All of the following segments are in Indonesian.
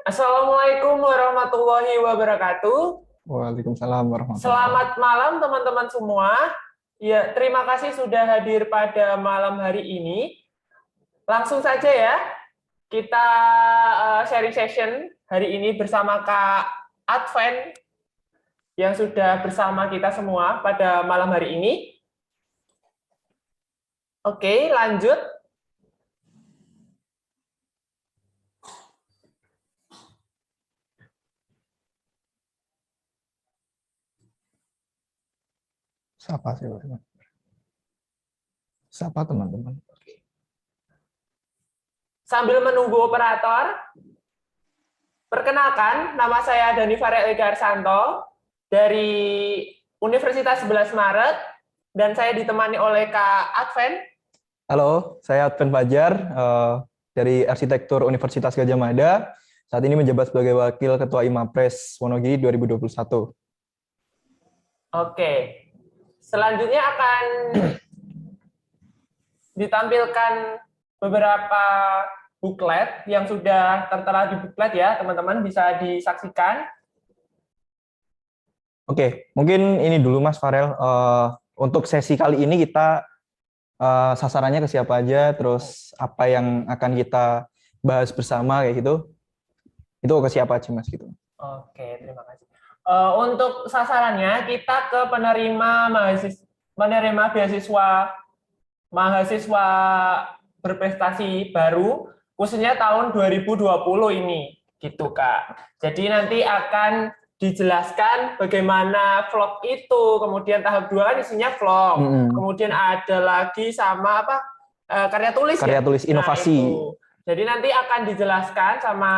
Assalamualaikum warahmatullahi wabarakatuh. Waalaikumsalam warahmatullahi Selamat wabarakatuh. malam teman-teman semua. Ya, terima kasih sudah hadir pada malam hari ini. Langsung saja ya, kita sharing session hari ini bersama Kak Adven yang sudah bersama kita semua pada malam hari ini. Oke, lanjut. Sapa sih, teman. Sapa teman-teman. Sambil menunggu operator, perkenalkan, nama saya Dani Farel Ega Arsanto dari Universitas 11 Maret, dan saya ditemani oleh Kak Adven. Halo, saya Adven Fajar dari Arsitektur Universitas Gadjah Mada. Saat ini menjabat sebagai Wakil Ketua IMAPRES Wonogiri 2021. Oke, selanjutnya akan ditampilkan beberapa buklet yang sudah tertera di buklet ya, teman-teman bisa disaksikan. Oke, mungkin ini dulu Mas Farel. Untuk sesi kali ini kita sasarannya ke siapa aja, terus apa yang akan kita bahas bersama kayak gitu. Itu ke siapa aja Mas gitu. Oke, terima kasih. Untuk sasarannya kita ke penerima mahasiswa berprestasi baru, khususnya tahun 2020 ini, gitu Kak. Jadi nanti akan dijelaskan bagaimana vlog itu, kemudian tahap 2 kan isinya vlog, kemudian ada lagi sama karya tulis karya tulis inovasi. Nah, jadi nanti akan dijelaskan sama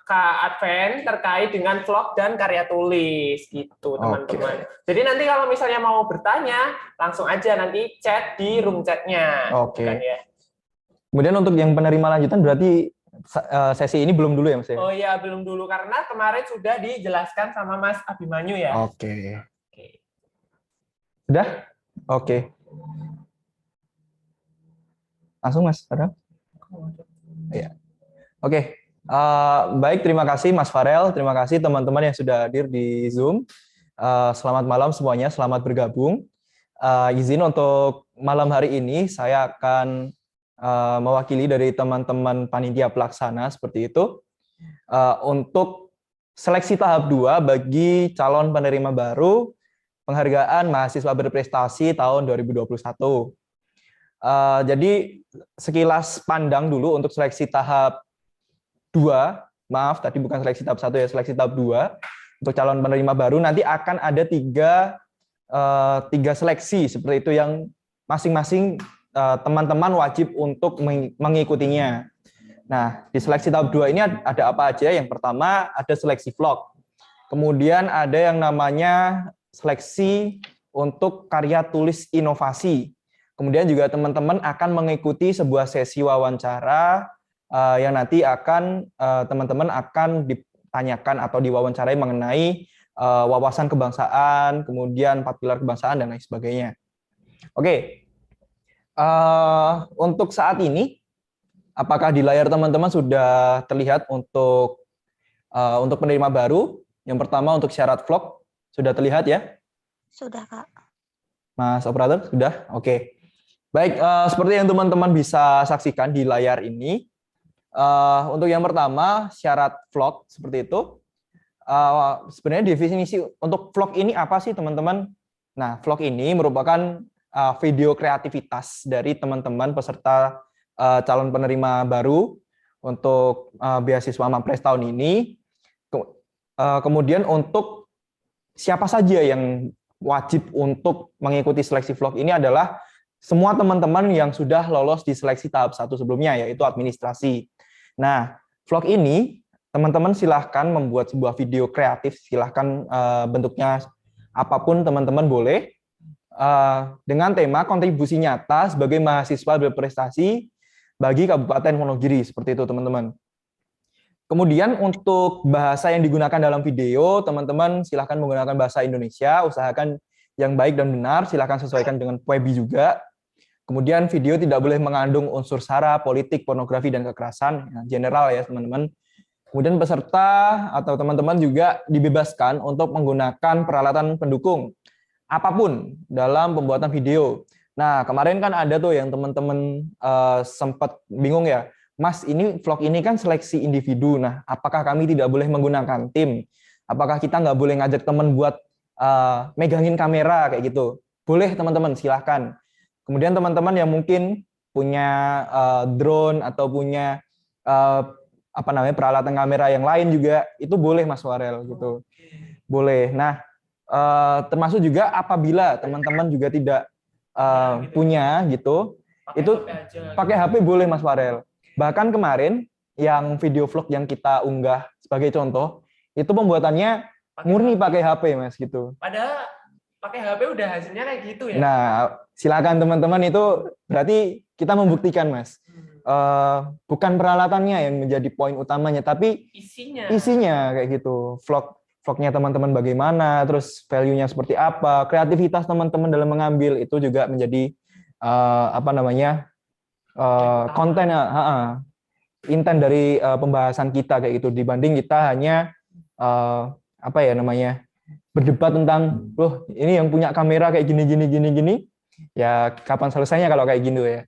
Kak Adven terkait dengan vlog dan karya tulis gitu teman-teman. Jadi nanti kalau misalnya mau bertanya langsung aja nanti chat di room chatnya. Oke. Kan, ya. Kemudian untuk yang penerima lanjutan berarti sesi ini belum dulu ya Mas? Oh iya belum dulu karena kemarin sudah dijelaskan sama Mas Abimanyu ya. Oke. Sudah? Oke. Langsung Mas, ada? Ya. Oke. Baik, terima kasih Mas Farel, terima kasih teman-teman yang sudah hadir di Zoom. Selamat malam semuanya, selamat bergabung. Izin untuk malam hari ini saya akan mewakili dari teman-teman panitia pelaksana seperti itu untuk seleksi tahap 2 bagi calon penerima baru penghargaan mahasiswa berprestasi tahun 2021. Jadi sekilas pandang dulu untuk seleksi tahap 2, maaf tadi bukan seleksi tahap 1 ya, seleksi tahap 2 untuk calon penerima baru nanti akan ada tiga seleksi seperti itu yang masing-masing teman-teman wajib untuk mengikutinya. Nah, di seleksi tahap 2 ini ada apa aja? Yang pertama ada seleksi vlog. Kemudian ada yang namanya seleksi untuk karya tulis inovasi. Kemudian juga teman-teman akan mengikuti sebuah sesi wawancara yang nanti akan teman-teman akan ditanyakan atau diwawancarai mengenai wawasan kebangsaan, kemudian 4 pilar kebangsaan dan lain sebagainya. Oke. Untuk saat ini, apakah di layar teman-teman sudah terlihat untuk penerima baru? Yang pertama untuk syarat vlog sudah terlihat ya? Sudah Kak. Mas operator sudah? Oke. Baik, seperti yang teman-teman bisa saksikan di layar ini, untuk yang pertama syarat vlog seperti itu. Sebenarnya definisi untuk vlog ini apa sih teman-teman? Nah, vlog ini merupakan video kreativitas dari teman-teman peserta calon penerima baru untuk beasiswa MAPRES tahun ini. Kemudian untuk siapa saja yang wajib untuk mengikuti seleksi vlog ini adalah semua teman-teman yang sudah lolos di seleksi tahap 1 sebelumnya, yaitu administrasi. Nah, vlog ini teman-teman silahkan membuat sebuah video kreatif, silahkan bentuknya apapun teman-teman boleh, dengan tema kontribusi nyata sebagai mahasiswa berprestasi bagi Kabupaten Wonogiri, seperti itu teman-teman. Kemudian untuk bahasa yang digunakan dalam video, teman-teman silahkan menggunakan bahasa Indonesia, usahakan yang baik dan benar, silahkan sesuaikan dengan PUEBI juga. Kemudian video tidak boleh mengandung unsur sara, politik, pornografi, dan kekerasan, general ya teman-teman. Kemudian peserta atau teman-teman juga dibebaskan untuk menggunakan peralatan pendukung apapun dalam pembuatan video. Nah, kemarin kan ada tuh yang teman-teman sempat bingung ya, Mas, ini vlog ini kan seleksi individu. Nah, apakah kami tidak boleh menggunakan tim? Apakah kita nggak boleh ngajak teman buat megangin kamera kayak gitu? Boleh teman-teman, silahkan. Kemudian teman-teman yang mungkin punya drone atau punya peralatan kamera yang lain juga itu boleh Mas Warel gitu. Boleh. Nah, termasuk juga apabila teman-teman juga tidak punya gitu, itu pakai HP boleh Mas Warel. Bahkan kemarin yang video vlog yang kita unggah sebagai contoh, itu pembuatannya murni pakai HP Mas gitu. Padahal pakai HP udah hasilnya kayak gitu ya. Nah, silakan teman-teman, itu berarti kita membuktikan Mas. Bukan peralatannya yang menjadi poin utamanya, tapi isinya kayak gitu. Vlognya teman-teman bagaimana, terus value-nya seperti apa, kreativitas teman-teman dalam mengambil itu juga menjadi konten intent dari pembahasan kita kayak gitu, dibanding kita hanya berdebat tentang loh ini yang punya kamera kayak gini ya, kapan selesainya kalau kayak gini ya.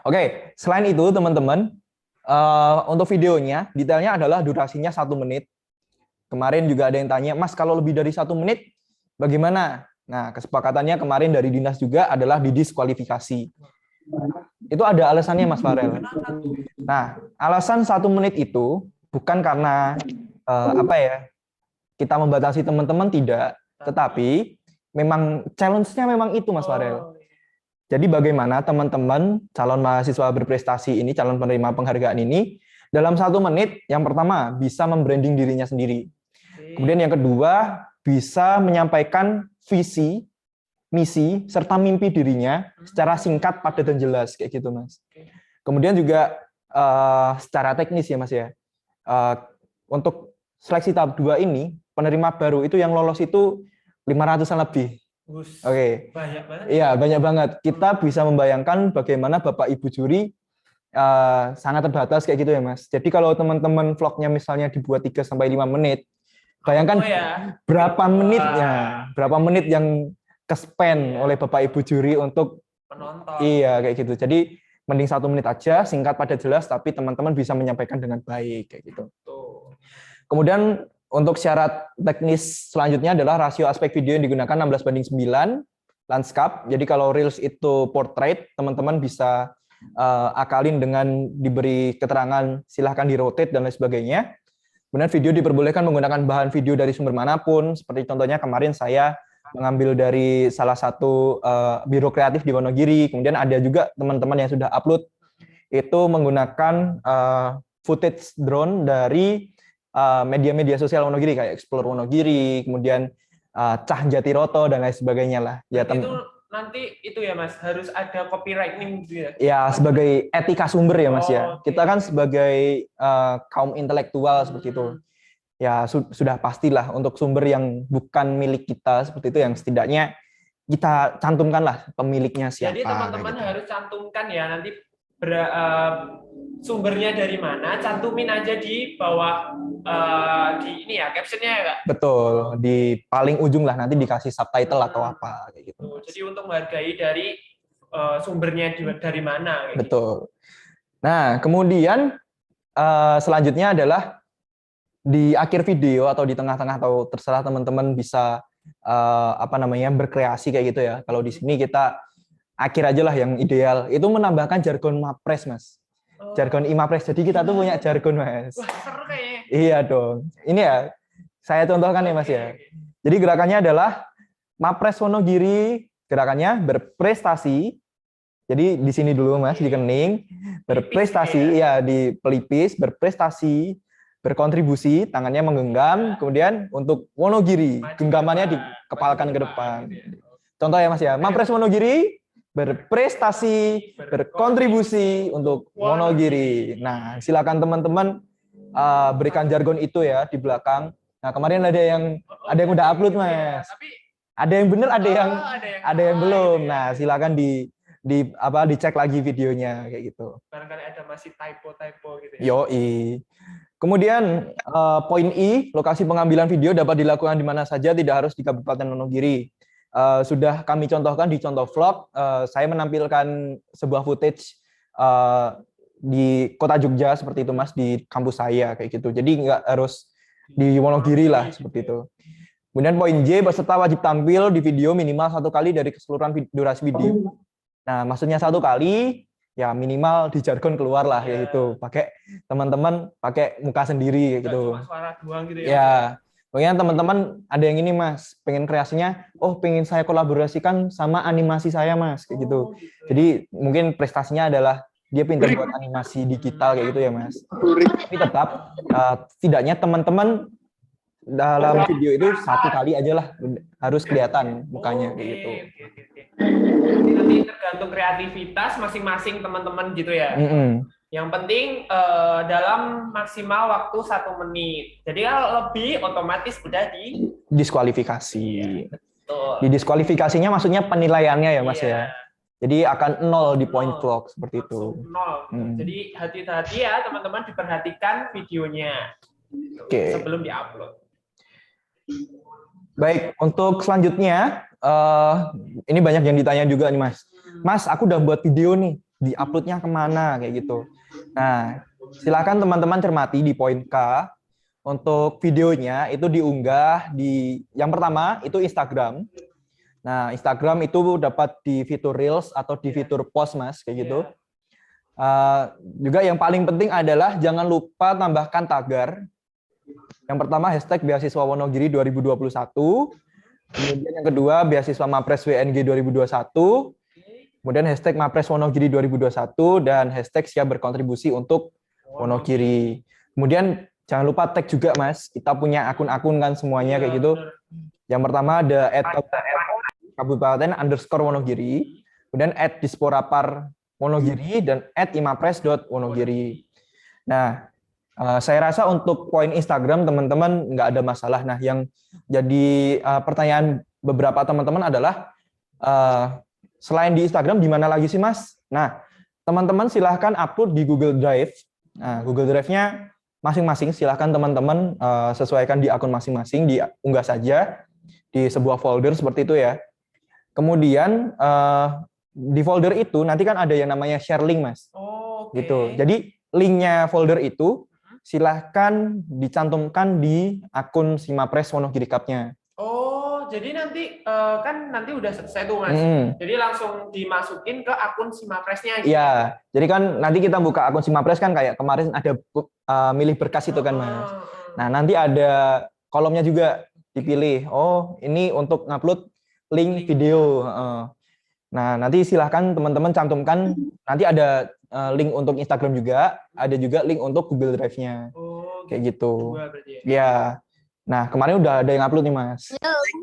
Oke, selain itu teman-teman, untuk videonya detailnya adalah durasinya 1 menit. Kemarin juga ada yang tanya, Mas, kalau lebih dari 1 menit bagaimana? Nah, kesepakatannya kemarin dari dinas juga adalah didiskualifikasi. Itu ada alasannya Mas Farel. Nah, alasan 1 menit itu bukan karena kita membatasi teman-teman, tidak, tetapi memang challenge-nya memang itu Mas Farel. Jadi bagaimana teman-teman calon mahasiswa berprestasi ini, calon penerima penghargaan ini, dalam 1 menit yang pertama bisa membranding dirinya sendiri. Kemudian yang kedua, bisa menyampaikan visi, misi, serta mimpi dirinya secara singkat, padat, dan jelas, kayak gitu Mas. Kemudian juga secara teknis ya Mas ya, untuk seleksi tahap 2 ini, penerima baru itu yang lolos itu 500-an lebih. Oke. Banyak banget. Iya, banyak banget. Kita bisa membayangkan bagaimana Bapak Ibu juri sangat terbatas kayak gitu ya Mas. Jadi kalau teman-teman vlognya misalnya dibuat 3-5 menit, bayangkan berapa menit yang ke-spend oleh Bapak Ibu juri untuk penonton. Iya, kayak gitu. Jadi mending 1 menit aja, singkat, padat, jelas, tapi teman-teman bisa menyampaikan dengan baik kayak gitu. Kemudian untuk syarat teknis selanjutnya adalah rasio aspek video yang digunakan 16:9 landscape. Jadi kalau Reels itu portrait, teman-teman bisa akalin dengan diberi keterangan silahkan di-rotate dan lain sebagainya. Kemudian video diperbolehkan menggunakan bahan video dari sumber manapun, seperti contohnya kemarin saya mengambil dari salah satu biro kreatif di Wonogiri. Kemudian ada juga teman-teman yang sudah upload itu menggunakan footage drone dari media-media sosial Wonogiri kayak Explore Wonogiri, kemudian Cah Jatiroto dan lain sebagainya lah. Ya, itu nanti itu ya Mas, harus ada copyright-nya gitu ya? Ya, sebagai etika sumber ya Mas ya. Okay. Kita kan sebagai kaum intelektual seperti itu. Ya, sudah pastilah untuk sumber yang bukan milik kita seperti itu, yang setidaknya kita cantumkanlah pemiliknya siapa. Jadi teman-teman gitu harus cantumkan ya nanti sumbernya dari mana, cantumin aja di bawah di ini ya captionnya ya Kak. Betul, di paling ujung lah nanti dikasih subtitle atau apa kayak gitu. Jadi untuk menghargai dari sumbernya dari mana. Kayak betul. Gitu. Nah, kemudian selanjutnya adalah di akhir video atau di tengah-tengah atau terserah teman-teman bisa berkreasi kayak gitu ya. Kalau di sini kita akhir aja lah yang ideal. Itu menambahkan jargon Mapres Mas. Jargon Imapres. Jadi kita tuh punya jargon Mas. Wah, seru kayaknya. Iya dong. Ini ya saya contohkan ya Mas ya. Jadi gerakannya adalah Mapres Wonogiri, gerakannya berprestasi. Jadi di sini dulu Mas, di kening, berprestasi ya, di pelipis, berprestasi, berkontribusi, tangannya menggenggam, kemudian untuk Wonogiri, genggamannya dikepalkan ke depan. Contoh ya Mas ya, Mapres Wonogiri berprestasi, berkontribusi untuk Wonogiri. Nah, silakan teman-teman berikan jargon itu ya di belakang. Nah, kemarin ada yang udah upload Mas. Ada yang benar, ada yang belum. Nah, silakan dicek lagi videonya kayak gitu. Barangkali ada masih typo gitu ya. Yoi. Kemudian poin I, lokasi pengambilan video dapat dilakukan di mana saja, tidak harus di Kabupaten Wonogiri. Sudah kami contohkan di contoh vlog. Saya menampilkan sebuah footage di kota Jogja seperti itu Mas, di kampus saya kayak gitu. Jadi nggak harus di Wonogiri lah seperti itu. Kemudian poin J, peserta wajib tampil di video minimal 1 kali dari keseluruhan durasi video. Nah, maksudnya 1 kali, ya minimal di jargon keluar lah, yaitu pakai teman-teman pakai muka sendiri gitu. Cuma suara doang gitu ya. Ya, pokoknya teman-teman ada yang ini Mas, pengen kreasinya, oh pengen saya kolaborasikan sama animasi saya Mas, kayak gitu. Jadi mungkin prestasinya adalah dia pintar buat animasi digital kayak gitu ya Mas. Tapi tetap setidaknya teman-teman dalam video itu 1 kali aja lah harus kelihatan mukanya kayak gitu. Nanti tergantung kreativitas masing-masing teman-teman gitu ya. Yang penting dalam maksimal waktu 1 menit. Jadi kalau lebih otomatis udah di diskualifikasi. Betul. Di diskualifikasinya maksudnya penilaiannya ya Mas ya. Jadi akan 0 di point vlog seperti itu. 0. Jadi hati-hati ya teman-teman, diperhatikan videonya sebelum diupload. Baik, untuk selanjutnya, ini banyak yang ditanya juga nih Mas. Mas, aku udah buat video nih, di-uploadnya kemana kayak gitu. Nah, silakan teman-teman cermati di poin K. Untuk videonya itu diunggah di, yang pertama itu Instagram. Nah, Instagram itu dapat di fitur Reels atau di fitur Post Mas, kayak gitu. Juga yang paling penting adalah jangan lupa tambahkan tagar. Yang pertama hashtag beasiswa Wonogiri 2021, kemudian yang kedua beasiswa Mapres WNG 2021, kemudian hashtag Mapres Wonogiri 2021, dan hashtag siap berkontribusi untuk Wonogiri. Kemudian jangan lupa tag juga Mas, kita punya akun-akun kan semuanya kayak gitu. Yang pertama ada @kabupaten_wonogiri, kemudian @disporapar_wonogiri, dan @imapres.wonogiri. Nah, saya rasa untuk poin Instagram teman-teman nggak ada masalah. Nah, yang jadi pertanyaan beberapa teman-teman adalah selain di Instagram di mana lagi sih Mas? Nah, teman-teman silahkan upload di Google Drive. Nah, Google Drive-nya masing-masing silahkan teman-teman sesuaikan di akun masing-masing, diunggah saja di sebuah folder seperti itu ya. Kemudian di folder itu nanti kan ada yang namanya share link Mas. Gitu. Jadi linknya folder itu silahkan dicantumkan di akun Simapres Wonogiri Cup-nya. Oh, jadi nanti kan nanti udah selesai tuh Mas. Jadi langsung dimasukin ke akun Simapresnya. Gitu. Iya, jadi kan nanti kita buka akun Simapres kan kayak kemarin ada milih berkas itu kan Mas. Nah, nanti ada kolomnya juga dipilih. Oh, ini untuk ngupload link video. Nah, nanti silahkan teman-teman cantumkan, nanti ada link untuk Instagram juga, ada juga link untuk Google Drive-nya. Kayak gitu. Ya. Nah, kemarin udah ada yang upload nih, Mas.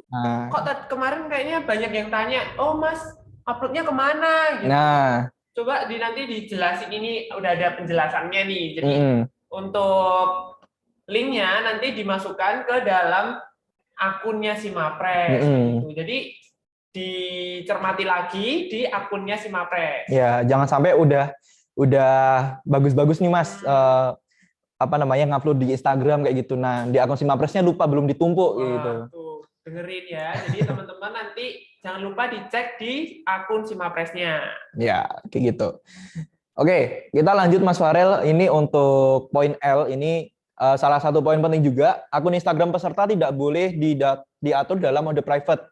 Nah, kok kemarin kayaknya banyak yang tanya, oh Mas, uploadnya kemana? Gitu. Nah, coba nanti dijelasin, ini udah ada penjelasannya nih. Jadi untuk linknya nanti dimasukkan ke dalam akunnya Simapres. Gitu. Jadi dicermati lagi di akunnya Simapres. Ya, jangan sampai udah bagus-bagus nih Mas, ngupload di Instagram kayak gitu. Nah, di akun Simapresnya lupa, belum ditumpuk gitu. Tuh, dengerin ya. Jadi teman-teman nanti jangan lupa dicek di akun Simapresnya. Ya, kayak gitu. Oke, kita lanjut Mas Farel. Ini untuk poin L, ini salah satu poin penting juga, akun Instagram peserta tidak boleh diatur dalam mode private.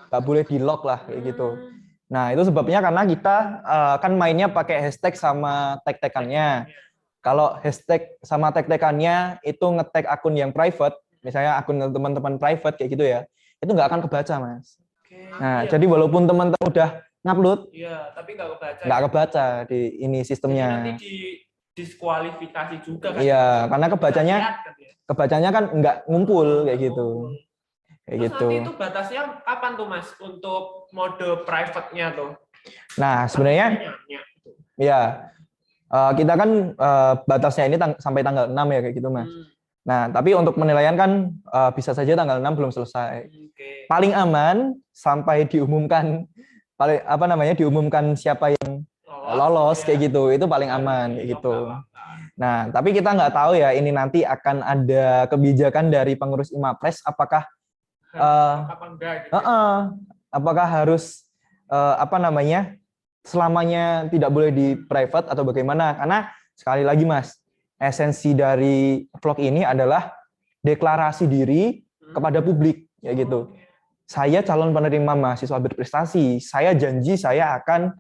Nggak boleh di-lock lah kayak gitu. Nah, itu sebabnya karena kita kan mainnya pakai hashtag sama tag-tagannya. Kalau hashtag sama tag-tagannya itu nge-tag akun yang private, misalnya akun teman-teman private kayak gitu ya, itu nggak akan kebaca, Mas. Nah, jadi walaupun teman-teman udah ngupload, tapi nggak kebaca di ini sistemnya. Jadi nanti diskualifikasi juga kan? Iya, karena kebacanya kan nggak ngumpul kayak gitu. Terus nanti itu batasnya kapan tuh Mas untuk mode private-nya tuh? Nah, sebenarnya ya kita kan batasnya ini sampai tanggal 6 ya kayak gitu Mas. Nah, tapi untuk penilaian kan bisa saja tanggal 6 belum selesai. Paling aman sampai diumumkan diumumkan siapa yang lolos kayak gitu, itu paling aman kayak gitu. Nah, tapi kita nggak tahu ya ini nanti akan ada kebijakan dari pengurus IMAPRES apakah apakah harus apa namanya selamanya tidak boleh di private atau bagaimana? Karena sekali lagi Mas, esensi dari vlog ini adalah deklarasi diri kepada publik ya gitu. Saya calon penerima mahasiswa berprestasi, saya janji saya akan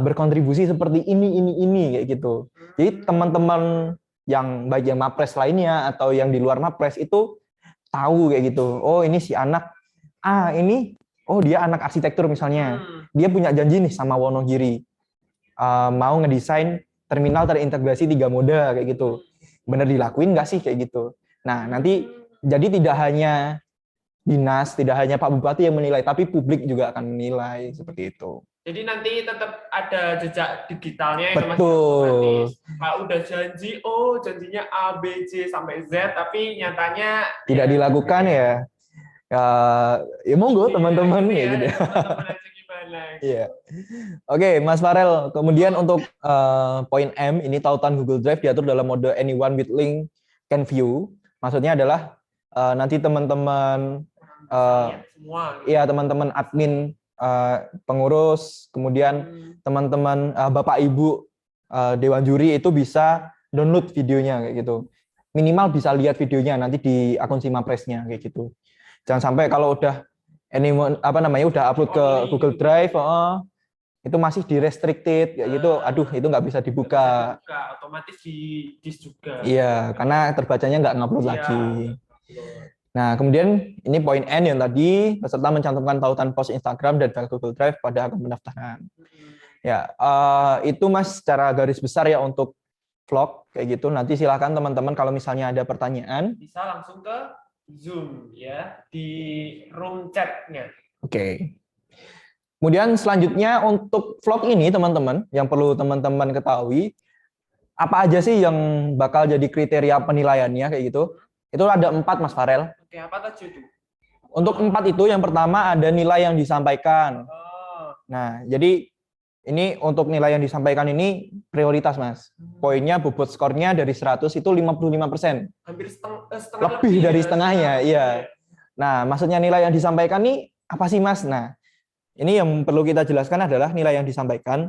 berkontribusi seperti ini kayak gitu. Jadi teman-teman yang baik yang Mapres lainnya atau yang di luar Mapres itu tahu kayak gitu. Oh, ini si anak ini dia anak arsitektur misalnya. Dia punya janji nih sama Wonogiri. Mau ngedesain terminal terintegrasi 3 moda kayak gitu. Bener dilakuin nggak sih kayak gitu. Nah, nanti jadi tidak hanya dinas, tidak hanya Pak Bupati yang menilai, tapi publik juga akan menilai seperti itu. Jadi nanti tetap ada jejak digitalnya ya. Betul. Pak udah janji, janjinya A, B, C sampai Z, tapi nyatanya tidak dilakukan ya. Ya monggo teman-teman ya gitu. Iya. Oke, Mas Farel. Kemudian untuk poin M ini tautan Google Drive diatur dalam mode anyone with link can view. Maksudnya adalah nanti teman-teman teman-teman admin pengurus, kemudian teman-teman Bapak Ibu Dewan Juri itu bisa download videonya kayak gitu. Minimal bisa lihat videonya nanti di akun Simapresnya kayak gitu. Jangan sampai kalau udah udah upload ke Google Drive itu masih di restricted kayak gitu. Aduh, itu nggak bisa dibuka. Otomatis di disk juga. Iya, karena terbacanya nggak ngupload lagi. Nah, kemudian ini poin N yang tadi, peserta mencantumkan tautan post Instagram dan file Google Drive pada akun pendaftaran. Ya, itu Mas secara garis besar ya untuk vlog kayak gitu. Nanti silakan teman-teman kalau misalnya ada pertanyaan bisa langsung ke Zoom ya di room chat-nya. Oke. Kemudian selanjutnya untuk vlog ini teman-teman yang perlu teman-teman ketahui apa aja sih yang bakal jadi kriteria penilaiannya kayak gitu. Itu ada 4 Mas Farel. Oke, apa tadi itu? Untuk 4 itu yang pertama ada nilai yang disampaikan. Nah, jadi ini untuk nilai yang disampaikan ini prioritas Mas. Poinnya bobot skornya dari 100 itu 55%. Hampir setengah lebih dari setengahnya, iya. Nah, maksudnya nilai yang disampaikan ini apa sih Mas? Nah, ini yang perlu kita jelaskan adalah nilai yang disampaikan.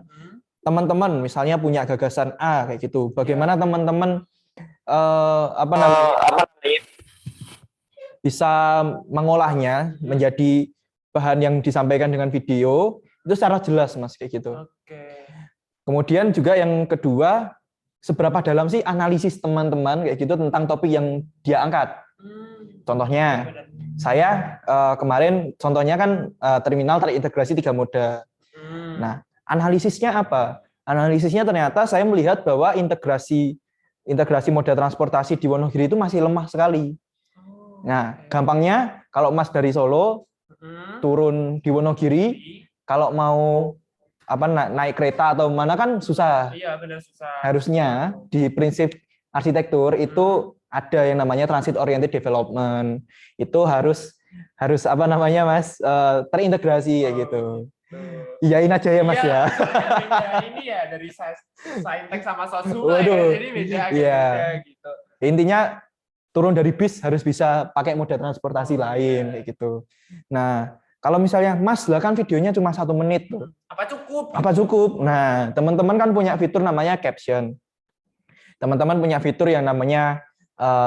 Teman-teman misalnya punya gagasan A kayak gitu. Bagaimana teman-teman bisa mengolahnya menjadi bahan yang disampaikan dengan video itu secara jelas Mas kayak gitu. Kemudian juga yang kedua, seberapa dalam sih analisis teman-teman kayak gitu tentang topik yang dia angkat. Contohnya, saya kemarin contohnya kan terminal terintegrasi 3 moda. Nah, analisisnya apa? Analisisnya ternyata saya melihat bahwa integrasi moda transportasi di Wonogiri itu masih lemah sekali. Nah, gampangnya kalau Mas dari Solo turun di Wonogiri, kalau mau naik kereta atau mana kan susah. Iya, benar susah. Harusnya di prinsip arsitektur itu ada yang namanya transit oriented development. Itu harus Mas terintegrasi ya gitu. Iyain aja ya Mas ya. Ini ya dari Saintek sama Sosua ya. Jadi beda gitu. Intinya turun dari bis harus bisa pakai moda transportasi lain kayak gitu. Nah, kalau misalnya Mas lah kan videonya cuma 1 menit tuh. Apa cukup? Nah, teman-teman kan punya fitur namanya caption. Teman-teman punya fitur yang namanya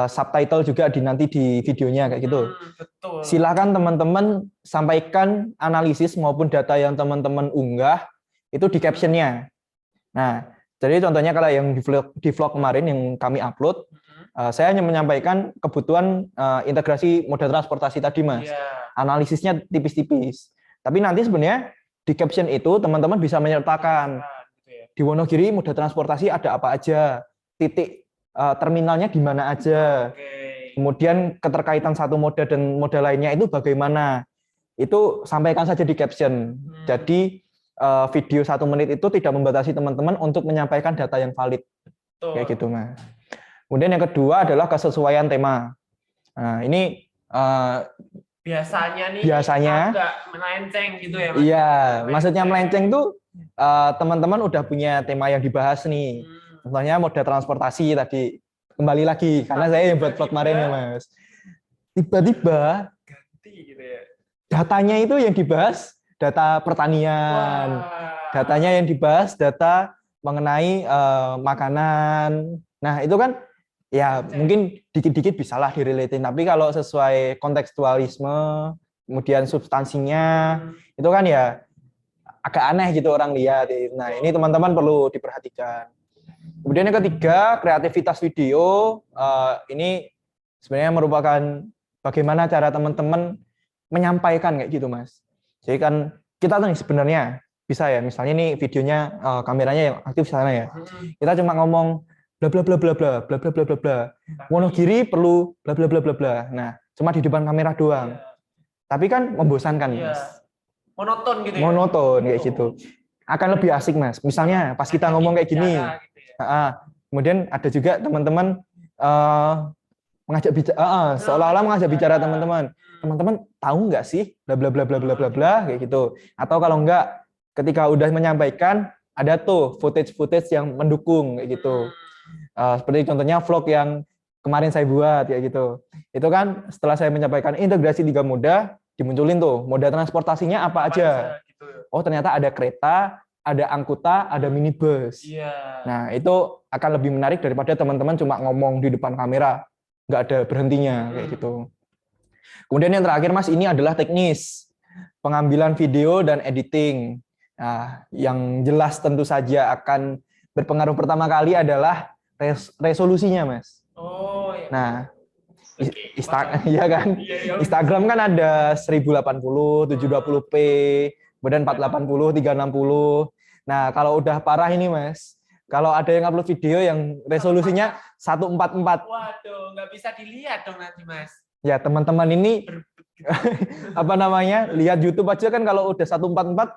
subtitle juga nanti di videonya kayak gitu. Betul. Silakan teman-teman sampaikan analisis maupun data yang teman-teman unggah itu di captionnya. Nah, jadi contohnya kalau yang di vlog kemarin yang kami upload, saya hanya menyampaikan kebutuhan integrasi moda transportasi tadi Mas. Analisisnya tipis-tipis. Tapi nanti sebenarnya di caption itu teman-teman bisa menyertakan di Wonogiri moda transportasi ada apa aja, titik terminalnya di mana aja. Kemudian keterkaitan satu moda dan moda lainnya itu bagaimana. Itu sampaikan saja di caption. Jadi video 1 menit itu tidak membatasi teman-teman untuk menyampaikan data yang valid. Kayak gitu Mas. Kemudian yang kedua adalah kesesuaian tema. Nah, ini biasanya agak melenceng gitu ya, Mas? Iya, maksudnya melenceng tuh teman-teman udah punya tema yang dibahas nih. Contohnya moda transportasi tadi. Kembali lagi, karena saya yang buat vlog kemarin ya, Mas. Tiba-tiba ganti gitu ya. Datanya itu yang dibahas data pertanian. Datanya yang dibahas data mengenai makanan. Nah, itu kan ya mungkin dikit-dikit bisalah direlatin, tapi kalau sesuai kontekstualisme, kemudian substansinya, itu kan ya agak aneh gitu orang lihat. Nah, ini teman-teman perlu diperhatikan. Kemudian yang ketiga, kreativitas video. Ini sebenarnya merupakan bagaimana cara teman-teman menyampaikan kayak gitu, Mas. Jadi kan kita nih sebenarnya bisa ya, misalnya nih videonya kameranya yang aktif sana ya. Kita cuma ngomong bla bla bla bla bla bla bla bla bla bla. Wonogiri perlu bla bla bla bla bla. Nah, cuma di depan kamera doang. Tapi kan membosankan, Mas. Monoton gitu ya. Monoton kayak gitu. Akan lebih asik, Mas. Misalnya pas kita ngomong kayak gini. Kemudian ada juga teman-teman mengajak bicara, seolah-olah mengajak bicara teman-teman. Teman-teman tahu nggak sih bla bla bla bla bla bla bla kayak gitu. Atau kalau enggak, ketika udah menyampaikan ada tuh footage yang mendukung kayak gitu. Seperti contohnya vlog yang kemarin saya buat kayak gitu. Itu kan setelah saya menyampaikan integrasi 3 moda, dimunculin tuh moda transportasinya apa aja. Oh, ternyata ada kereta, ada angkuta, ada minibus. Nah, itu akan lebih menarik daripada teman-teman cuma ngomong di depan kamera, nggak ada berhentinya kayak gitu. Kemudian yang terakhir, Mas, ini adalah teknis pengambilan video dan editing. Nah, yang jelas tentu saja akan berpengaruh pertama kali adalah resolusinya, Mas. Oh, iya. Nah, ya kan? Instagram kan ada 1080, 720p, kemudian 480, 360. Nah, kalau udah parah ini, Mas, kalau ada yang upload video yang resolusinya 144. Waduh, nggak bisa dilihat dong nanti, Mas. Ya, teman-teman ini apa namanya? Lihat YouTube aja kan kalau udah 144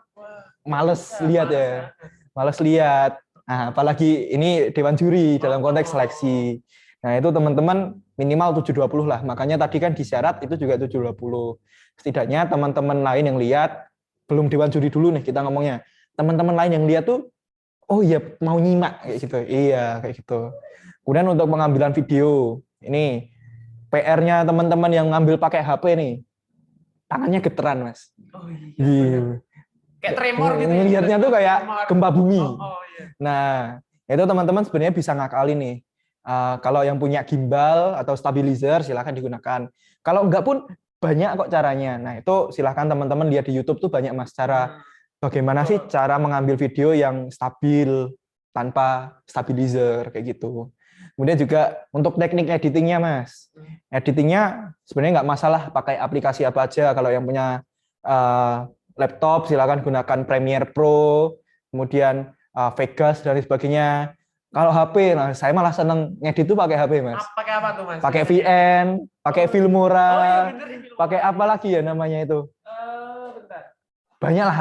males lihat ya. Males lihat. Nah, apalagi ini dewan juri dalam konteks seleksi. Nah, itu teman-teman minimal 720 lah. Makanya tadi kan di syarat itu juga 720. Setidaknya teman-teman lain yang lihat, belum dewan juri dulu nih kita ngomongnya. Teman-teman lain yang lihat tuh, oh iya mau nyimak kayak gitu. Iya, kayak gitu. Kemudian untuk pengambilan video, ini PR-nya teman-teman yang ngambil pakai HP nih. Tangannya geteran, Mas. Oh iya. Kayak tremor gitu. Lihatnya tuh kayak gempa bumi. Iya. Nah, itu teman-teman sebenarnya bisa ngakalin nih. Kalau yang punya gimbal atau stabilizer silahkan digunakan. Kalau enggak pun banyak kok caranya. Nah, itu silahkan teman-teman lihat di YouTube tuh banyak, Mas, cara bagaimana sih cara mengambil video yang stabil tanpa stabilizer kayak gitu. Kemudian juga untuk teknik editingnya, Mas. Editingnya sebenarnya nggak masalah pakai aplikasi apa aja. Kalau yang punya laptop silakan gunakan Premiere Pro, kemudian Vegas dan sebagainya. Kalau HP, nah saya malah seneng ngedit tuh pakai HP, Mas. Pakai apa tuh, Mas? Pakai VN, pakai Filmora, pakai apa lagi ya namanya itu? Bentar. Banyaklah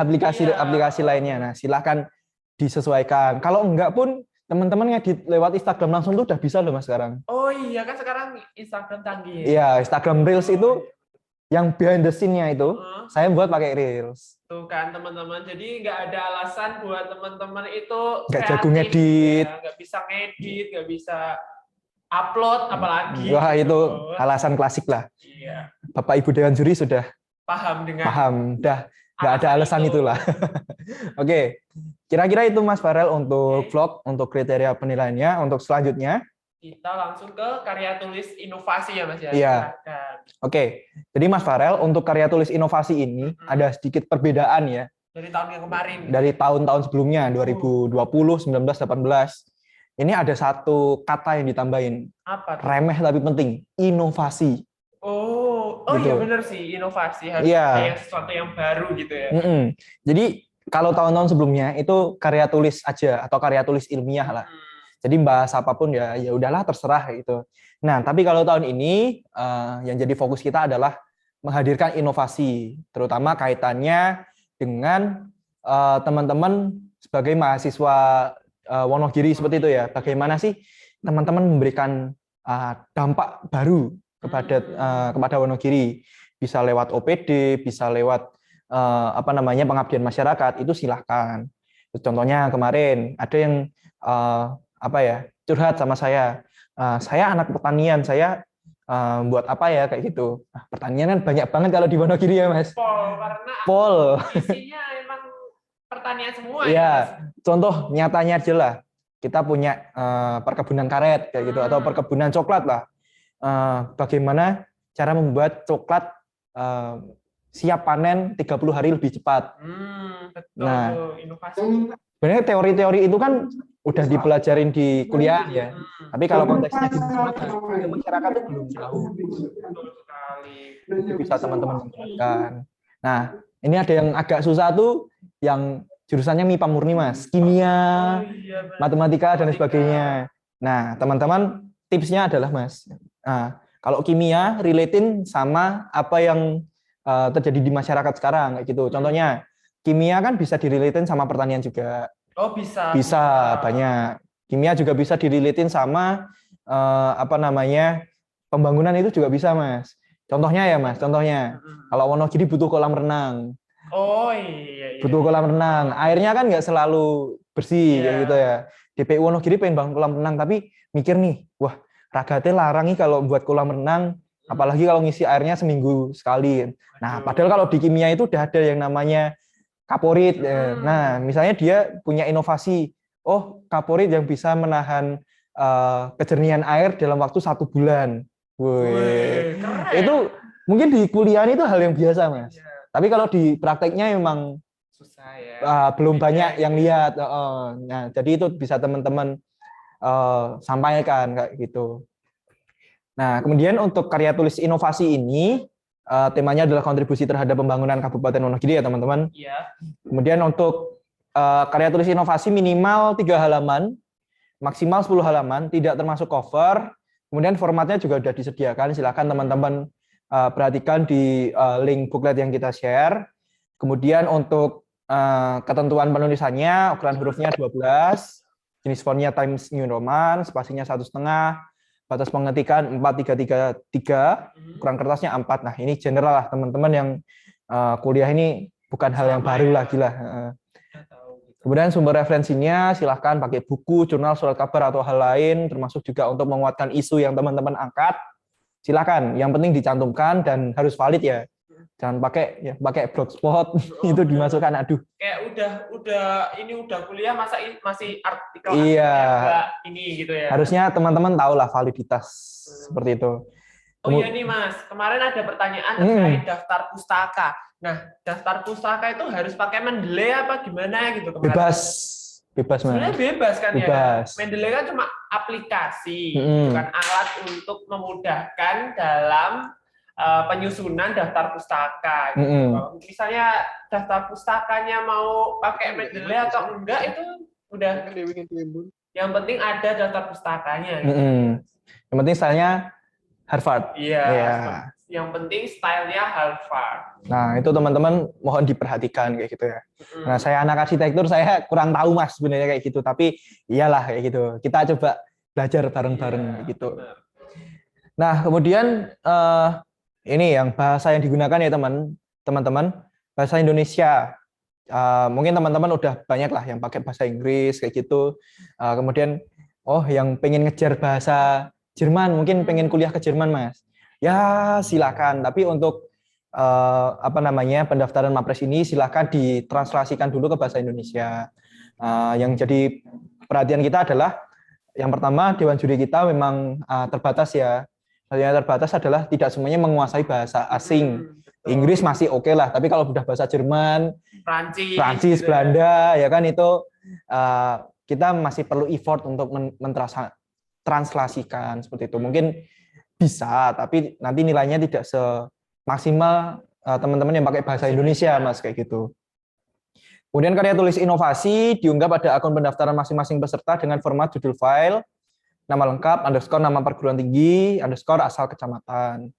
aplikasi lainnya. Nah, silakan disesuaikan. Kalau enggak pun teman-teman ngedit lewat Instagram langsung tuh udah bisa loh, Mas, sekarang. Oh iya, kan sekarang Instagram canggih. Iya, Instagram Reels itu yang behind the scene-nya itu saya buat pakai Reels. Tuh kan teman-teman, jadi nggak ada alasan buat teman-teman itu nggak jago ngedit, ya, nggak bisa ngedit, nggak bisa upload, apalagi. Wah, itu alasan klasik lah. Iya. Bapak Ibu Dewan Juri sudah paham dengan. Dah nggak ada alasan itulah. Oke, kira-kira itu Mas Farel untuk vlog, untuk kriteria penilaiannya. Untuk selanjutnya kita langsung ke karya tulis inovasi ya, Mas ya. Iya. Oke. Jadi Mas Farel untuk karya tulis inovasi ini ada sedikit perbedaan ya. Dari tahun yang kemarin. Dari tahun-tahun sebelumnya 2020, 19, 18. Ini ada satu kata yang ditambahin. Apa? Remeh tapi penting, inovasi. Oh gitu. Iya benar sih, inovasi harus kayak sesuatu yang baru gitu ya. Jadi kalau tahun-tahun sebelumnya itu karya tulis aja atau karya tulis ilmiah lah. Jadi bahas apapun ya udahlah terserah gitu. Nah, tapi kalau tahun ini yang jadi fokus kita adalah menghadirkan inovasi, terutama kaitannya dengan teman-teman sebagai mahasiswa Wonogiri seperti itu ya. Bagaimana sih teman-teman memberikan dampak baru kepada Wonogiri? bisa lewat OPD, bisa lewat pengabdian masyarakat, itu silahkan. Contohnya kemarin ada yang curhat sama saya anak pertanian, saya buat apa ya kayak gitu. Nah, pertanian kan banyak banget kalau di Wonogiri ya Mas. Pol, isinya emang pertanian semua ya. Mas. Contoh nyatanya aja lah, kita punya perkebunan karet kayak gitu atau perkebunan coklat lah. Bagaimana cara membuat coklat siap panen 30 hari lebih cepat. Betul, Nah, inovasi. Sebenarnya teori-teori itu kan udah dipelajarin di kuliah ya. Tapi kalau konteksnya di masyarakat itu belum tahu. Betul sekali. Itu bisa teman-teman gunakan. Nah, ini ada yang agak susah tuh, yang jurusannya MIPA murni Mas, kimia, matematika dan sebagainya. Nah, teman-teman tipsnya adalah Mas, kalau kimia relatein sama apa yang terjadi di masyarakat sekarang kayak gitu. Contohnya kimia kan bisa direlatein sama pertanian juga. Oh, bisa. Bisa banyak. Kimia juga bisa direlatein sama pembangunan itu juga bisa, Mas. Contohnya ya, Mas. Contohnya kalau Wonogiri butuh kolam renang. Oh iya. Butuh kolam renang. Airnya kan nggak selalu bersih kayak gitu ya. DPU Wonogiri pengen bangun kolam renang, tapi mikir nih, wah Ragate larang nih kalau buat kolam renang, apalagi kalau ngisi airnya seminggu sekali. Nah, padahal kalau di kimia itu udah ada yang namanya kaporit. Nah, misalnya dia punya inovasi, kaporit yang bisa menahan kejernihan air dalam waktu 1 bulan. Wih, itu mungkin di kuliah itu hal yang biasa, Mas. Tapi kalau di prakteknya memang susah ya. Belum banyak yang lihat. Nah, jadi itu bisa teman-teman sampaikan kayak gitu. Nah, kemudian untuk karya tulis inovasi ini temanya adalah kontribusi terhadap pembangunan Kabupaten Wonogiri ya teman-teman. Iya. Kemudian untuk karya tulis inovasi minimal 3 halaman, maksimal 10 halaman, tidak termasuk cover. Kemudian formatnya juga sudah disediakan. Silakan teman-teman perhatikan di link booklet yang kita share. Kemudian untuk ketentuan penulisannya, ukuran hurufnya 12, jenis fontnya Times New Roman, spasinya 1,5, batas pengetikan 4333, ukuran kertasnya A4. Nah, ini general lah teman-teman yang kuliah ini bukan hal yang baru lagi lah. Kemudian sumber referensinya silahkan pakai buku, jurnal, surat kabar atau hal lain, termasuk juga untuk menguatkan isu yang teman-teman angkat. Silakan, yang penting dicantumkan dan harus valid ya. Jangan pakai blogspot itu dimasukkan, aduh. Kayak udah kuliah masih artikel ini gitu ya. Harusnya teman-teman tahu lah validitas seperti itu. Oh iya nih Mas, kemarin ada pertanyaan terkait daftar pustaka. Nah, daftar pustaka itu harus pakai Mendeley apa gimana gitu kemarin? Bebas Mas. Sebenarnya bebas kan bebas. Ya. Mendeley kan cuma aplikasi, bukan alat untuk memudahkan dalam penyusunan daftar pustaka. Gitu. Misalnya daftar pustakanya mau pakai Mendeley atau enggak itu udah. Yang penting ada daftar pustakanya. Gitu. Yang penting stylenya Harvard. Iya. Yang penting stylenya Harvard. Nah itu teman-teman mohon diperhatikan kayak gitu ya. Nah saya anak arsitektur, saya kurang tahu Mas sebenarnya kayak gitu. Tapi iyalah kayak gitu. Kita coba belajar bareng-bareng gitu. Nah kemudian ini yang bahasa yang digunakan ya teman-teman, bahasa Indonesia. Mungkin teman-teman udah banyak lah yang pakai bahasa Inggris kayak gitu. Kemudian yang pengen ngejar bahasa Jerman, mungkin pengen kuliah ke Jerman Mas. Ya silakan. Tapi untuk pendaftaran Mapres ini silakan ditranslasikan dulu ke bahasa Indonesia. Yang jadi perhatian kita adalah yang pertama Dewan Juri kita memang terbatas ya. Yang terbatas adalah tidak semuanya menguasai bahasa asing. Inggris masih oke lah, tapi kalau udah bahasa Jerman, Prancis, gitu Belanda, ya kan itu kita masih perlu effort untuk mentranslasikan seperti itu. Mungkin bisa, tapi nanti nilainya tidak semaksimal teman-teman yang pakai bahasa Indonesia, Mas, kayak gitu. Kemudian karya tulis inovasi diunggah pada akun pendaftaran masing-masing peserta dengan format judul file, nama lengkap, _ nama perguruan tinggi, _ asal kecamatan.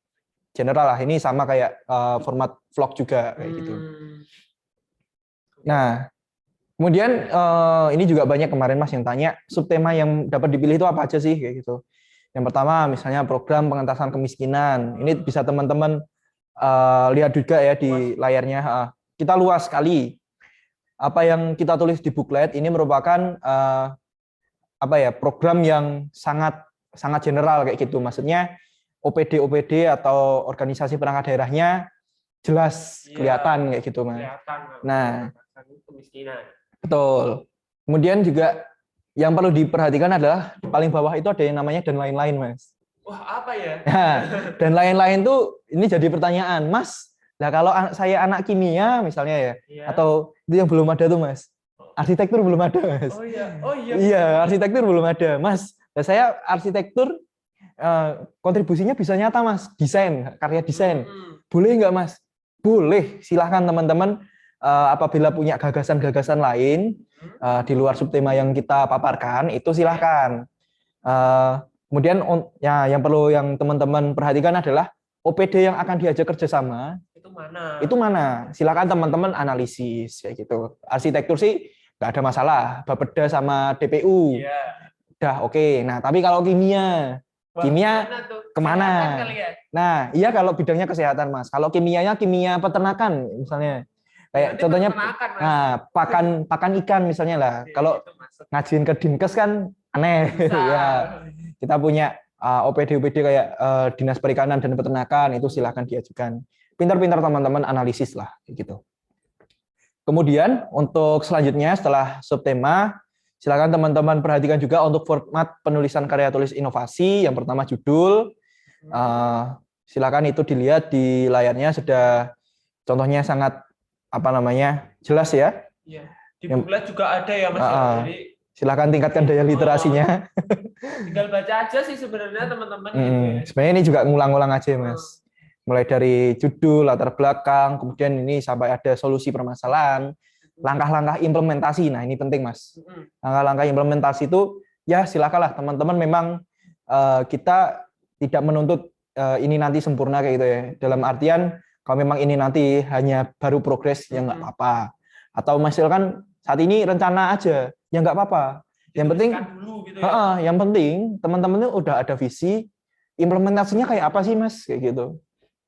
General lah, ini sama kayak format vlog juga kayak gitu. Nah, kemudian ini juga banyak kemarin Mas yang tanya, subtema yang dapat dipilih itu apa aja sih kayak gitu. Yang pertama misalnya program pengentasan kemiskinan. Ini bisa teman-teman lihat juga ya di layarnya. Kita luas sekali. Apa yang kita tulis di booklet ini merupakan apa ya, program yang sangat sangat general kayak gitu. Maksudnya OPD atau organisasi perangkat daerahnya jelas kelihatan kayak gitu, Mas. Nah, betul. Kemudian juga yang perlu diperhatikan adalah di paling bawah itu ada yang namanya dan lain-lain, Mas. Wah, apa ya? Nah, dan lain-lain tuh ini jadi pertanyaan, Mas. Nah, kalau saya anak kimia misalnya ya, atau itu yang belum ada tuh, Mas. Arsitektur belum ada, Mas. Oh iya, oh iya. Iya, arsitektur belum ada, Mas. Nah, saya arsitektur kontribusinya bisa nyata, Mas. Desain, karya desain. Boleh nggak, Mas? Boleh. Silahkan teman-teman apabila punya gagasan-gagasan lain di luar subtema yang kita paparkan, itu silahkan. Kemudian ya yang perlu yang teman-teman perhatikan adalah OPD yang akan diajak kerjasama itu mana? Itu mana? Silakan teman-teman analisis kayak gitu. Arsitektur sih nggak ada masalah. Bapeda sama DPU, udah oke. Nah tapi kalau kimia, kemana? Ya? Nah iya kalau bidangnya kesehatan, Mas. Kalau kimianya kimia peternakan misalnya. Kayak contohnya pakan ikan misalnya lah. Kalau ngajuin ke Dinkes kan aneh ya. Kita punya OPD kayak Dinas Perikanan dan Peternakan, itu silahkan diajukan. Pintar-pintar teman-teman analisis lah gitu. Kemudian untuk selanjutnya setelah subtema, silakan teman-teman perhatikan juga untuk format penulisan karya tulis inovasi. Yang pertama judul. Silakan itu dilihat di layarnya, sudah contohnya sangat apa namanya jelas ya. Iya. Di booklet juga ada ya, Mas. Jadi silakan tingkatkan daya literasinya. Tinggal baca aja sih sebenarnya teman-teman. Gitu ya. Sebenarnya ini juga ngulang-ngulang aja, Mas. Mulai dari judul, latar belakang, kemudian ini sampai ada solusi permasalahan, langkah-langkah implementasi. Nah, ini penting, Mas. Langkah-langkah implementasi itu ya silakanlah teman-teman, memang kita tidak menuntut ini nanti sempurna kayak gitu ya. Dalam artian kalau memang ini nanti hanya baru progres ya nggak apa-apa. Atau misalkan saat ini rencana aja ya nggak apa-apa. Yang penting gitu ya? yang penting teman-teman itu udah ada visi, implementasinya kayak apa sih, Mas, kayak gitu.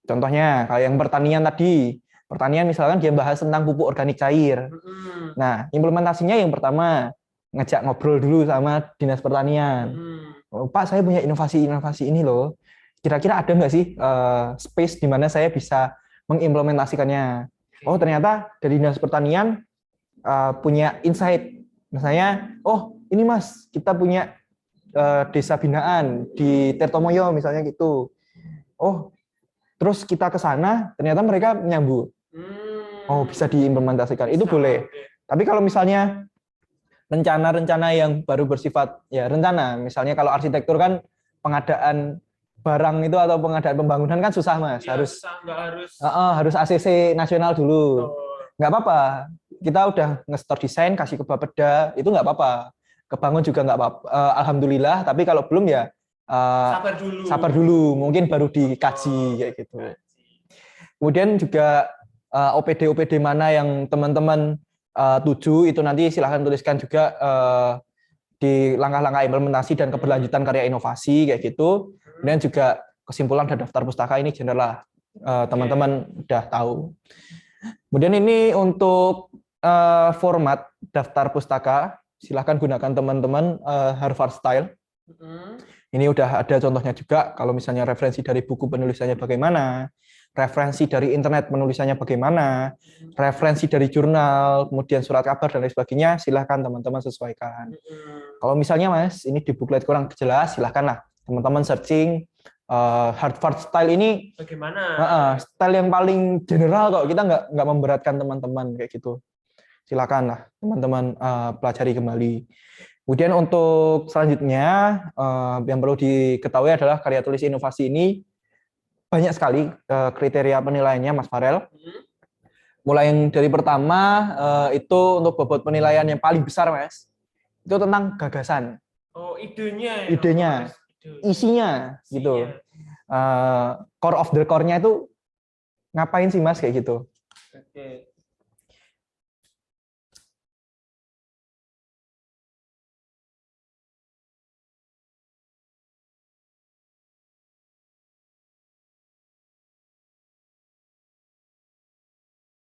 Contohnya kayak yang pertanian tadi. Pertanian misalkan dia bahas tentang pupuk organik cair. Nah, implementasinya yang pertama ngajak ngobrol dulu sama Dinas Pertanian. Pak, saya punya inovasi ini loh. Kira-kira ada nggak sih space di mana saya bisa mengimplementasikannya? Oh, ternyata dari Dinas Pertanian punya insight. Misalnya, oh ini Mas, kita punya desa binaan di Tirtomoyo misalnya gitu. Oh, terus kita ke sana, ternyata mereka menyambut. Oh, bisa diimplementasikan. Itu boleh. Tapi kalau misalnya rencana-rencana yang baru bersifat ya rencana, misalnya kalau arsitektur kan pengadaan barang itu atau pengadaan pembangunan kan susah, Mas. Harus ACC nasional dulu. Nggak apa-apa. Kita udah nge-store desain, kasih ke Bapeda, itu nggak apa-apa. Kebangun juga nggak apa-apa. Alhamdulillah. Tapi kalau belum ya sabar dulu. Mungkin baru dikaji kayak gitu. Kemudian juga OPD mana yang teman-teman tuju, itu nanti silahkan tuliskan juga di langkah-langkah implementasi dan keberlanjutan karya inovasi kayak gitu. Kemudian juga kesimpulan dan daftar pustaka ini general teman-teman udah tahu. Kemudian ini untuk format daftar pustaka, silahkan gunakan teman-teman Harvard Style. Ini udah ada contohnya juga, kalau misalnya referensi dari buku penulisannya bagaimana, referensi dari internet penulisannya bagaimana, referensi dari jurnal, kemudian surat kabar dan lain sebagainya, silahkan teman-teman sesuaikan. Kalau misalnya Mas, ini di booklet kurang jelas, silahkanlah teman-teman searching Harvard Style ini bagaimana? Style yang paling general kok, kita nggak memberatkan teman-teman kayak gitu. Silakanlah teman-teman pelajari kembali. Kemudian untuk selanjutnya yang perlu diketahui adalah karya tulis inovasi ini banyak sekali kriteria penilaiannya, Mas Farel. Mulai yang dari pertama itu untuk bobot penilaian yang paling besar, Mas. Itu tentang gagasan. Oh, idenya. Isinya gitu. Core of the core-nya itu ngapain sih, Mas, kayak gitu. Oke.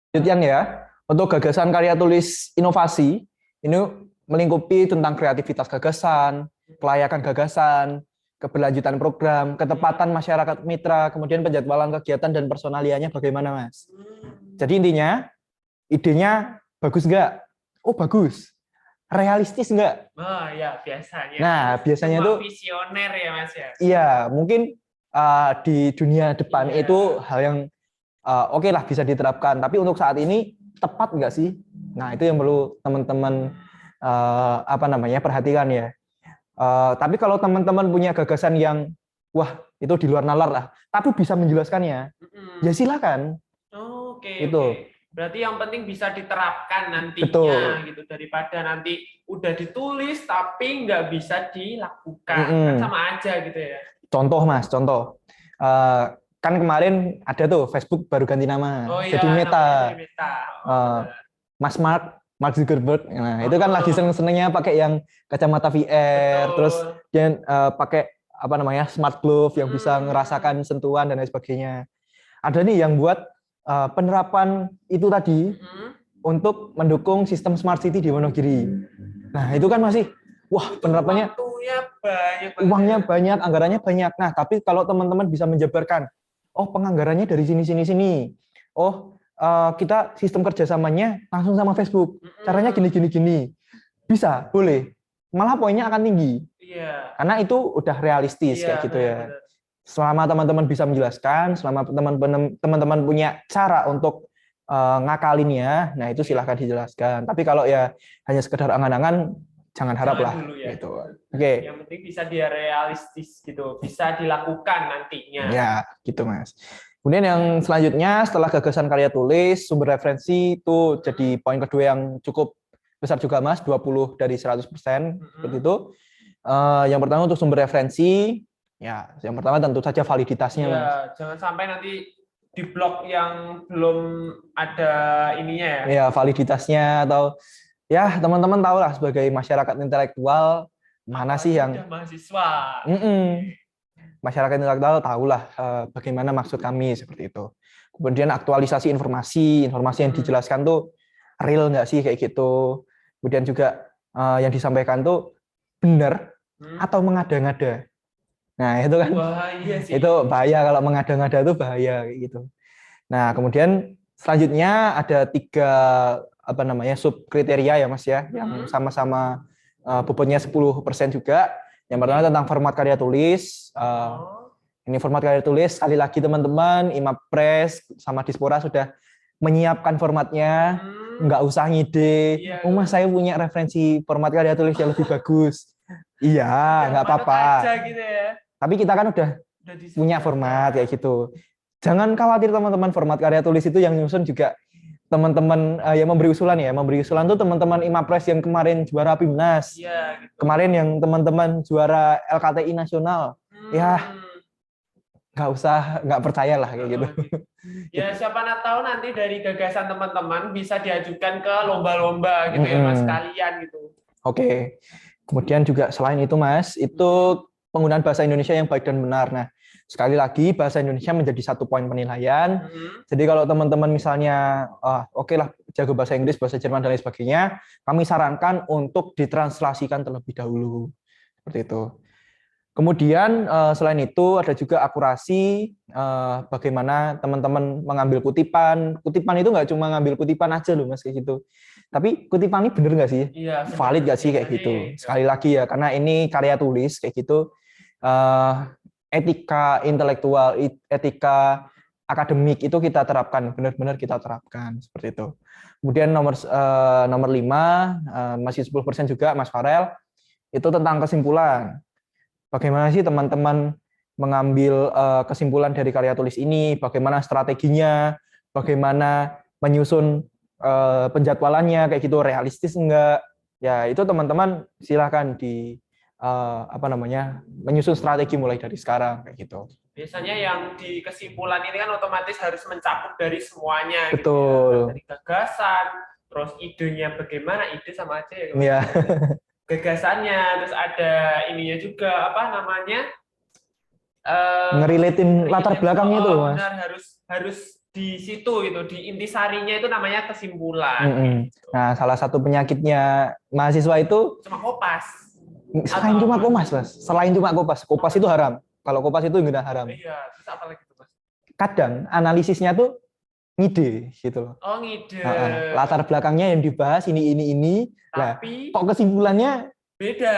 Lanjutkan ya. Untuk gagasan karya tulis inovasi, ini melingkupi tentang kreativitas gagasan, kelayakan gagasan, keberlanjutan program, ketepatan masyarakat mitra, kemudian penjadwalan kegiatan dan personalianya bagaimana, Mas. Jadi intinya, idenya bagus nggak? Oh, bagus. Realistis nggak? Oh ya, biasanya. Nah, biasanya cuma tuh visioner ya, Mas ya. iya, mungkin di dunia depan itu hal yang oke lah bisa diterapkan. Tapi untuk saat ini tepat nggak sih? Nah, itu yang perlu teman-teman perhatikan ya. Tapi kalau teman-teman punya gagasan yang wah itu di luar nalar lah, tapi bisa menjelaskannya, ya silakan. Oke. Itu. Berarti yang penting bisa diterapkan nantinya. Betul. Gitu, daripada nanti udah ditulis tapi nggak bisa dilakukan. Kan sama aja gitu ya. Contoh Mas, contoh. Kan kemarin ada tuh Facebook baru ganti nama, jadi Meta. Mas Mark Zuckerberg. Nah, itu kan lagi seneng-senengnya pakai yang kacamata VR, terus dia pakai smart glove yang bisa ngerasakan sentuhan dan lain sebagainya. Ada nih yang buat penerapan itu tadi untuk mendukung sistem smart city di Wonogiri. Nah, itu kan masih wah, penerapannya uangnya banyak, anggarannya banyak. Nah, tapi kalau teman-teman bisa menjabarkan, oh penganggarannya dari sini. Oh, kita sistem kerjasamanya langsung sama Facebook. Caranya gini. Bisa, boleh. Malah poinnya akan tinggi. Iya. Karena itu udah realistis kayak gitu ya. Selama teman-teman bisa menjelaskan, selama teman-teman punya cara untuk ngakalinnya, nah itu silahkan dijelaskan. Tapi kalau ya hanya sekedar angan-angan, jangan harap lah. Ya. Gitu. Oke. Yang penting bisa dia realistis gitu, bisa dilakukan nantinya. Ya, gitu Mas. Kemudian yang selanjutnya setelah gagasan karya tulis, sumber referensi itu jadi poin kedua yang cukup besar juga Mas, 20 dari 100%, seperti itu. Yang pertama untuk sumber referensi, ya yang pertama tentu saja validitasnya ya, Mas. Jangan sampai nanti di blog yang belum ada ininya ya. Ya, validitasnya atau ya teman-teman tahu lah sebagai masyarakat intelektual mana sih yang mahasiswa. Masyarakat intelektual tahulah bagaimana maksud kami seperti itu. Kemudian aktualisasi informasi yang dijelaskan tuh real nggak sih kayak gitu. Kemudian juga yang disampaikan tuh benar atau mengada-ngada. Nah itu kan bahaya sih. Itu bahaya kalau mengada-ngada itu bahaya kayak gitu. Nah kemudian selanjutnya ada 3 sub kriteria ya Mas ya, yang sama-sama bobotnya 10% juga. Yang pertama tentang format karya tulis. Ini format karya tulis, sekali lagi teman-teman, IMAPRES sama Dispora sudah menyiapkan formatnya, nggak usah ngide. Oh Mas, saya punya referensi format karya tulis yang lebih bagus. Iya, nggak apa-apa. Gitu ya. Tapi kita kan udah punya format kayak gitu. Jangan khawatir teman-teman, format karya tulis itu yang nyusun juga teman-teman yang memberi usulan ya. Memberi usulan tuh teman-teman IMAPRES yang kemarin juara PIMNAS. Iya, gitu. Kemarin yang teman-teman juara LKTI nasional. Ya, nggak percaya lah kayak gitu. Ya, siapa tahu nanti dari gagasan teman-teman bisa diajukan ke lomba-lomba gitu ya Mas, kalian gitu. Oke. Kemudian juga selain itu Mas, itu penggunaan bahasa Indonesia yang baik dan benar. Nah, sekali lagi bahasa Indonesia menjadi 1 poin penilaian. Jadi kalau teman-teman misalnya oke lah jago bahasa Inggris, bahasa Jerman dan lain sebagainya, kami sarankan untuk ditranslasikan terlebih dahulu. Seperti itu. Kemudian selain itu ada juga akurasi, bagaimana teman-teman mengambil kutipan. Kutipan itu nggak cuma ngambil kutipan aja loh Mas kayak gitu. Tapi kutipan ini bener nggak sih? Iya, valid nggak sih kayak gitu? Sekali lagi ya, karena ini karya tulis kayak gitu. Etika intelektual, etika akademik itu kita terapkan, benar-benar kita terapkan seperti itu. Kemudian nomor 5 masih 10% juga Mas Farel, itu tentang kesimpulan. Bagaimana sih teman-teman mengambil kesimpulan dari karya tulis ini, bagaimana strateginya, bagaimana menyusun penjadwalannya kayak gitu, realistis enggak? Ya, itu teman-teman silakan menyusun strategi mulai dari sekarang kayak gitu. Biasanya yang di kesimpulan ini kan otomatis harus mencakup dari semuanya. Betul. Gitu ya. Dari gagasan, terus idenya bagaimana, ide sama aja ya. Iya. Gagasannya, terus ada ininya juga ngerelatin latar belakangnya itu Mas. Benar, harus di situ gitu, di intisarinya itu namanya kesimpulan. Nah, salah satu penyakitnya mahasiswa itu cuma kopas. Selain cuma kopas, Mas. Selain cuma kopas. Kopas itu haram. Kalau kopas itu enggak haram. Iya, terus apa lagi tuh, Mas? Kadang analisisnya tuh ngide gitu loh. Oh, ngide. Latar belakangnya yang dibahas ini. Tapi kok kesimpulannya beda.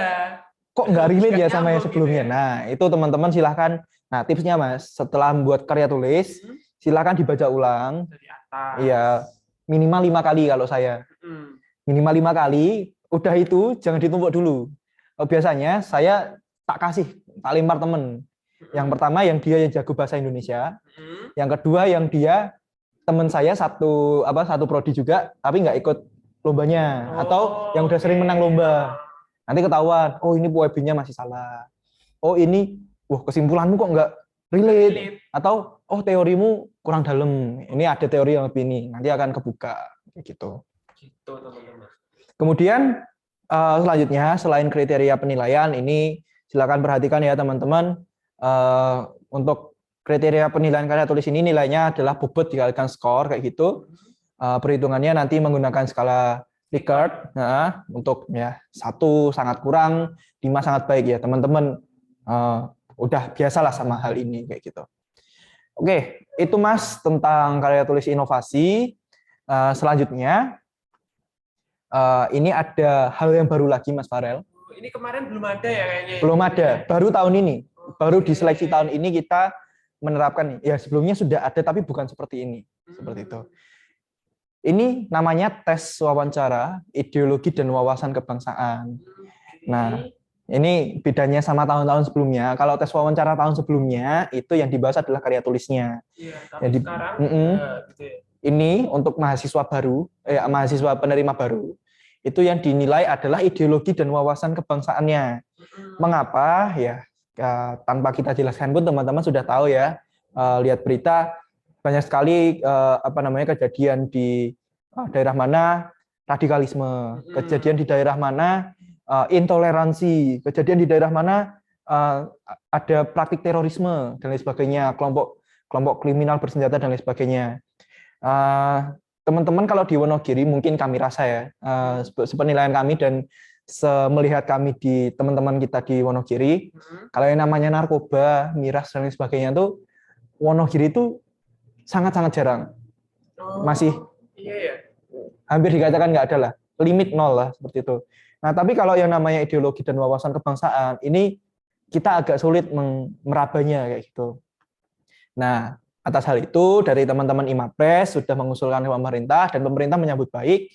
Kok nggak relate ya sama yang sebelumnya. Gitu ya? Nah, itu teman-teman silahkan. Nah, tipsnya Mas, setelah membuat karya tulis, silahkan dibaca ulang. Dari atas. Iya, minimal 5 kali kalau saya. Minimal 5 kali. Udah itu jangan ditumpuk dulu. Biasanya saya tak lempar temen. Yang pertama yang dia yang jago bahasa Indonesia. Yang kedua yang dia teman saya satu prodi juga tapi nggak ikut lombanya atau yang udah sering menang lomba. Nanti ketahuan, oh ini PUBG-nya masih salah. Oh ini, kesimpulanmu kok nggak relate. Atau, oh teorimu kurang dalam. Ini ada teori yang lebih ini. Nanti akan kebuka. Gitu. Gitu, teman-teman. Kemudian, selanjutnya, selain kriteria penilaian, ini silakan perhatikan ya teman-teman. Untuk kriteria penilaian karya tulis ini nilainya adalah bobot dikalikan skor, kayak gitu. Perhitungannya nanti menggunakan skala Likert, untuk ya 1 sangat kurang, 5 sangat baik ya teman-teman. Udah biasalah sama hal ini kayak gitu. Oke, itu Mas tentang karya tulis inovasi. Selanjutnya, ini ada hal yang baru lagi Mas Farel. Ini kemarin belum ada ya kayaknya. Belum ada, baru tahun ini, baru di seleksi tahun ini kita menerapkan. Ya sebelumnya sudah ada tapi bukan seperti ini, seperti itu. Ini namanya tes wawancara ideologi dan wawasan kebangsaan. Nah, ini bedanya sama tahun-tahun sebelumnya. Kalau tes wawancara tahun sebelumnya itu yang dibahas adalah karya tulisnya. Iya, tapi sekarang gitu ya. Ini untuk mahasiswa baru, mahasiswa penerima baru. Itu yang dinilai adalah ideologi dan wawasan kebangsaannya. Mengapa? Ya, tanpa kita jelaskan pun teman-teman sudah tahu ya. Lihat berita banyak sekali kejadian di daerah mana radikalisme, kejadian di daerah mana intoleransi, kejadian di daerah mana ada praktik terorisme dan lain sebagainya, kelompok kriminal bersenjata dan lain sebagainya. Teman-teman kalau di Wonogiri mungkin kami rasa ya, sepenilaian kami dan melihat kami di teman-teman kita di Wonogiri, kalau yang namanya narkoba, miras dan lain sebagainya tuh Wonogiri itu sangat-sangat jarang. Masih hampir dikatakan nggak ada lah, limit 0 lah seperti itu. Nah, tapi kalau yang namanya ideologi dan wawasan kebangsaan ini kita agak sulit merabanya kayak gitu. Nah, atas hal itu dari teman-teman IMAPRES sudah mengusulkan ke pemerintah dan pemerintah menyambut baik.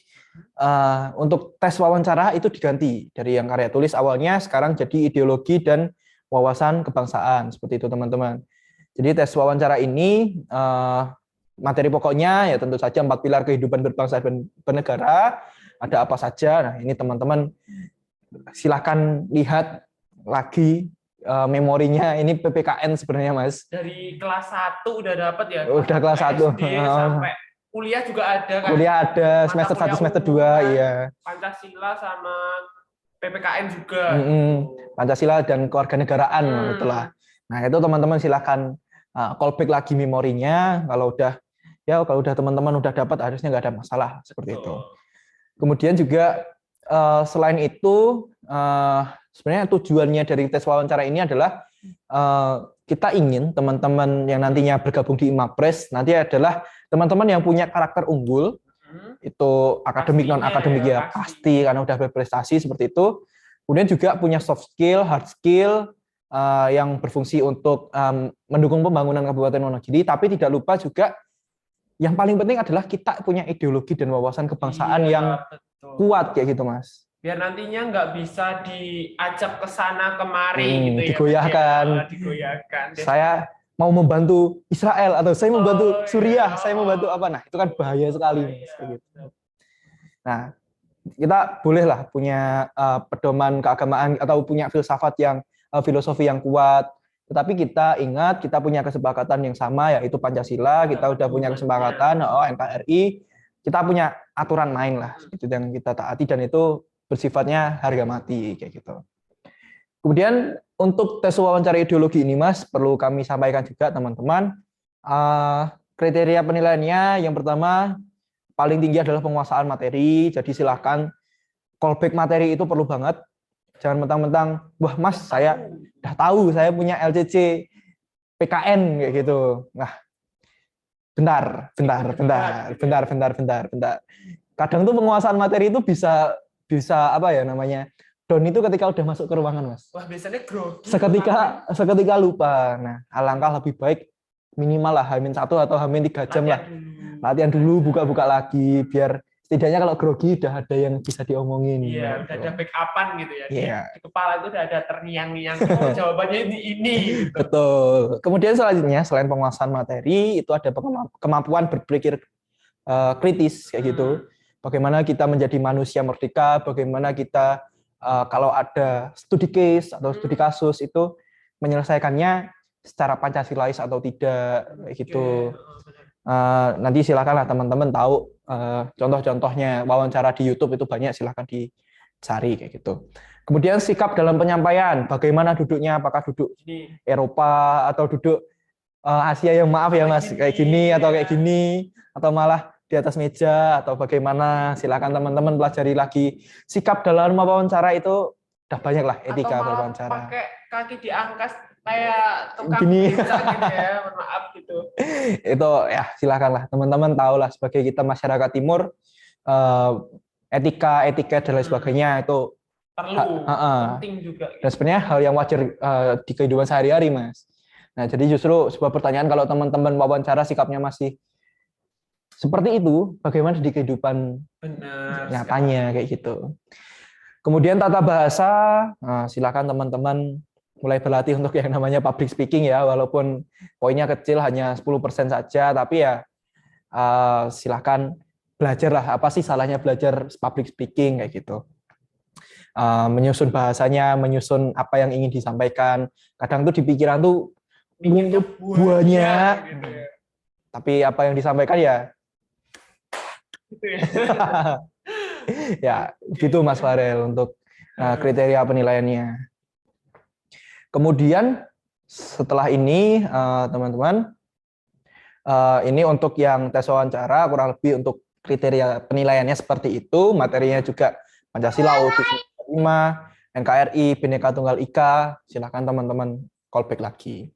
Untuk tes wawancara itu diganti dari yang karya tulis awalnya sekarang jadi ideologi dan wawasan kebangsaan seperti itu teman-teman. Jadi tes wawancara ini materi pokoknya ya tentu saja 4 pilar kehidupan berbangsa dan bernegara. Ada apa saja? Nah ini teman-teman silahkan lihat lagi memorinya. Ini PPKN sebenarnya Mas. Dari kelas 1 udah dapat ya? Udah kelas 1. Sampai kuliah juga ada kan? Kuliah ada, semester 1, semester 2, iya. Pancasila sama PPKN juga. Pancasila dan kewarganegaraan itulah. Nah itu teman-teman silahkan callback lagi memorinya. Kalau udah teman-teman udah dapat harusnya nggak ada masalah seperti itu. Kemudian juga selain itu sebenarnya tujuannya dari tes wawancara ini adalah kita ingin teman-teman yang nantinya bergabung di IMAPRES nanti adalah teman-teman yang punya karakter unggul, itu akademik non akademik ya pasti karena udah berprestasi seperti itu. Kemudian juga punya soft skill, hard skill yang berfungsi untuk mendukung pembangunan Kabupaten Wonogiri, tapi tidak lupa juga yang paling penting adalah kita punya ideologi dan wawasan kebangsaan yang kuat kayak gitu Mas. Biar nantinya nggak bisa diajak ke sana kemari gitu ya. Digoyahkan. Saya mau membantu Israel atau saya membantu Suriah, saya membantu apa? Nah, itu kan bahaya sekali Mas kayak gitu. Nah, kita bolehlah punya pedoman keagamaan atau punya filosofi yang kuat. Tetapi kita ingat kita punya kesepakatan yang sama yaitu Pancasila, kita udah punya kesepakatan NKRI, kita punya aturan main lah seperti yang kita taati dan itu bersifatnya harga mati kayak gitu. Kemudian untuk tes wawancara ideologi ini Mas perlu kami sampaikan juga teman-teman kriteria penilaiannya yang pertama paling tinggi adalah penguasaan materi. Jadi silahkan callback materi itu perlu banget. Jangan mentang-mentang, wah Mas, saya udah tahu saya punya LCC PKN kayak gitu. Nah, bentar. Kadang tuh penguasaan materi itu bisa apa ya namanya? Down itu ketika udah masuk ke ruangan, Mas. Wah, biasanya grogi. Seketika lupa. Nah, alangkah lebih baik minimal lah H-1 atau H-3 jam lah. Latihan dulu, buka-buka lagi biar setidaknya kalau grogi udah ada yang bisa diomongin. Iya, udah ada backup-an gitu ya. Iya. Di kepala itu udah ada terngiang-ngiang, oh jawabannya ini gitu. Betul. Kemudian selanjutnya selain penguasaan materi, itu ada kemampuan berpikir kritis kayak gitu. Bagaimana kita menjadi manusia merdeka, bagaimana kita kalau ada studi case atau studi kasus itu menyelesaikannya secara Pancasilais atau tidak kayak gitu. Nanti silakanlah teman-teman tahu contoh-contohnya wawancara di YouTube itu banyak, silakan dicari kayak gitu. Kemudian sikap dalam penyampaian, bagaimana duduknya, apakah duduk Eropa atau duduk Asia yang maaf ya Mas kayak gini atau kayak gini atau malah di atas meja atau bagaimana, silakan teman-teman pelajari lagi. Sikap dalam wawancara itu udah banyak lah etika berwawancara. Pakai kaki diangkat kayak tukang gini gitu ya, maaf gitu. Itu ya silakanlah teman-teman tahulah sebagai kita masyarakat timur etika dan lain sebagainya itu perlu penting juga. Dan sebenarnya hal yang wajar di kehidupan sehari-hari, Mas. Nah, jadi justru sebuah pertanyaan kalau teman-teman wawancara sikapnya masih seperti itu, bagaimana di kehidupan nyatanya kayak gitu. Kemudian tata bahasa, silakan teman-teman mulai berlatih untuk yang namanya public speaking ya, walaupun poinnya kecil hanya 10% saja, tapi ya silakan belajarlah apa sih salahnya belajar public speaking kayak gitu. Menyusun bahasanya, menyusun apa yang ingin disampaikan. Kadang tuh di pikiran tuh banyak, gitu ya. Tapi apa yang disampaikan ya gitu ya. Ya, gitu Mas Farel untuk kriteria penilaiannya. Kemudian setelah ini teman-teman, ini untuk yang tes wawancara kurang lebih untuk kriteria penilaiannya seperti itu, materinya juga Pancasila, UUD 45, NKRI, Bhinneka Tunggal Ika, silakan teman-teman callback lagi.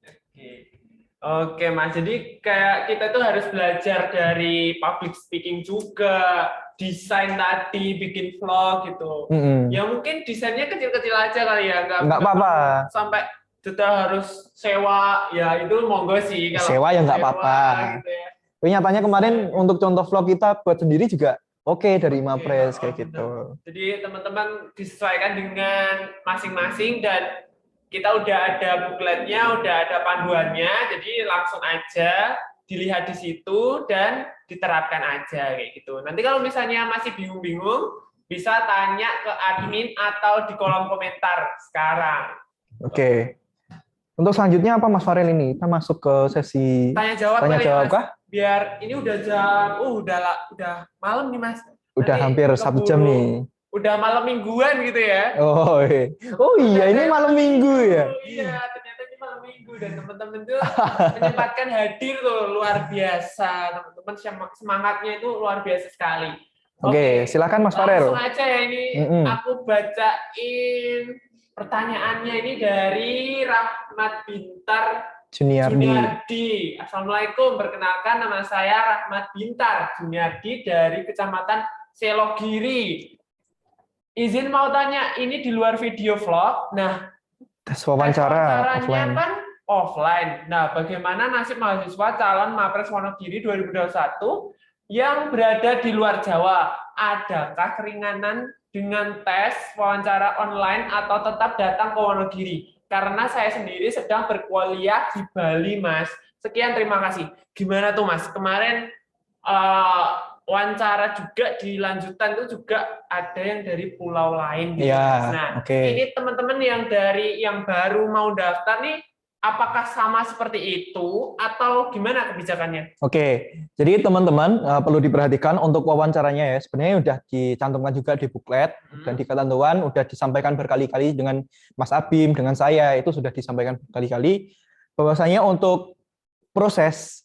Oke Mas, jadi kayak kita tuh harus belajar dari public speaking juga, desain tadi, bikin vlog gitu. Ya mungkin desainnya kecil-kecil aja kali ya, nggak apa-apa. Sampai kita harus sewa, ya itu monggo sih. Kalau sewa ya nggak apa-apa. Gitu ya. Tapi nyatanya kemarin untuk contoh vlog kita buat sendiri juga oke dari Mapres kayak gitu. Jadi teman-teman disesuaikan dengan masing-masing dan kita udah ada bukletnya, udah ada panduannya, jadi langsung aja dilihat di situ dan diterapkan aja kayak gitu. Nanti kalau misalnya masih bingung-bingung, bisa tanya ke admin atau di kolom komentar sekarang. Oke. Untuk selanjutnya apa Mas Farel ini? Kita masuk ke sesi tanya jawab kah? Biar ini udah jam, udah malam nih Mas. Udah nanti hampir 1 jam nih. Udah malam mingguan gitu ya. Oh iya, ini malam minggu ya. Iya, ternyata ini malam minggu dan teman-teman tuh menyempatkan hadir tuh luar biasa. Teman-teman semangatnya itu luar biasa sekali. Oke, silakan Mas Farel. Langsung aja ya ini aku bacain pertanyaannya ini dari Rahmat Bintar Juniardi. Assalamualaikum, perkenalkan nama saya Rahmat Bintar Juniardi dari Kecamatan Selogiri. Izin mau tanya, ini di luar video vlog. Nah, tes wawancaranya offline. Kan offline. Nah, bagaimana nasib mahasiswa calon Mapres Wonogiri 2021 yang berada di luar Jawa? Adakah keringanan dengan tes wawancara online atau tetap datang ke Wonogiri? Karena saya sendiri sedang berkuliah di Bali, Mas. Sekian, terima kasih. Gimana tuh, Mas? Kemarin wawancara juga di lanjutan itu juga ada yang dari pulau lain gitu. Ya, nah, ini teman-teman yang baru mau daftar nih, apakah sama seperti itu atau gimana kebijakannya? Oke, jadi teman-teman perlu diperhatikan untuk wawancaranya ya. Sebenarnya udah dicantumkan juga di buklet dan di ketentuan udah disampaikan berkali-kali dengan Mas Abim, dengan saya itu sudah disampaikan berkali-kali bahwasanya untuk proses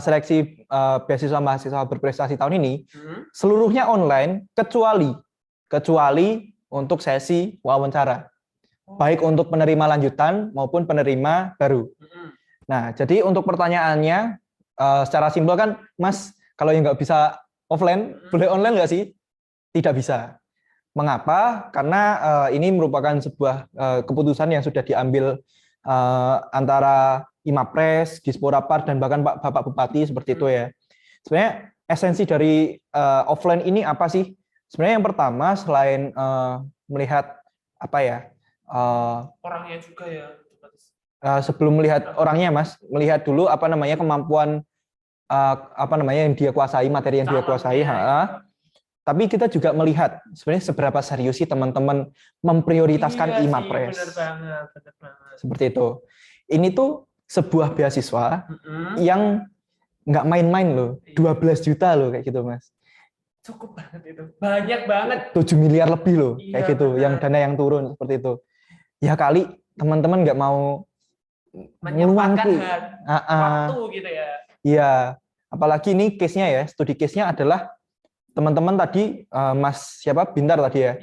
seleksi beasiswa mahasiswa berprestasi tahun ini seluruhnya online kecuali untuk sesi wawancara, baik untuk penerima lanjutan maupun penerima baru. Nah, jadi untuk pertanyaannya secara simpel kan, Mas, kalau yang nggak bisa offline, boleh online nggak sih? Tidak bisa. Mengapa? Karena ini merupakan sebuah keputusan yang sudah diambil antara Imapres, Disporapar, dan bahkan Bapak Bupati seperti itu ya. Sebenarnya esensi dari offline ini apa sih? Sebenarnya yang pertama selain melihat apa ya? Orangnya juga ya. Sebelum melihat orangnya, Mas, melihat dulu apa namanya kemampuan apa namanya yang dia kuasai, materi yang dia kuasai. Tapi kita juga melihat sebenarnya seberapa serius sih teman-teman memprioritaskan Imapres. Benar banget. Seperti itu. Ini tuh sebuah beasiswa yang nggak main-main loh, 12 juta loh kayak gitu, Mas. Cukup banget itu. Banyak banget. 7 miliar lebih loh kayak gitu, yang dana yang turun seperti itu. Ya kali teman-teman nggak mau menyempatkan waktu gitu ya. Iya, apalagi ini case-nya ya, studi case-nya adalah teman-teman tadi Mas siapa Bintar tadi ya,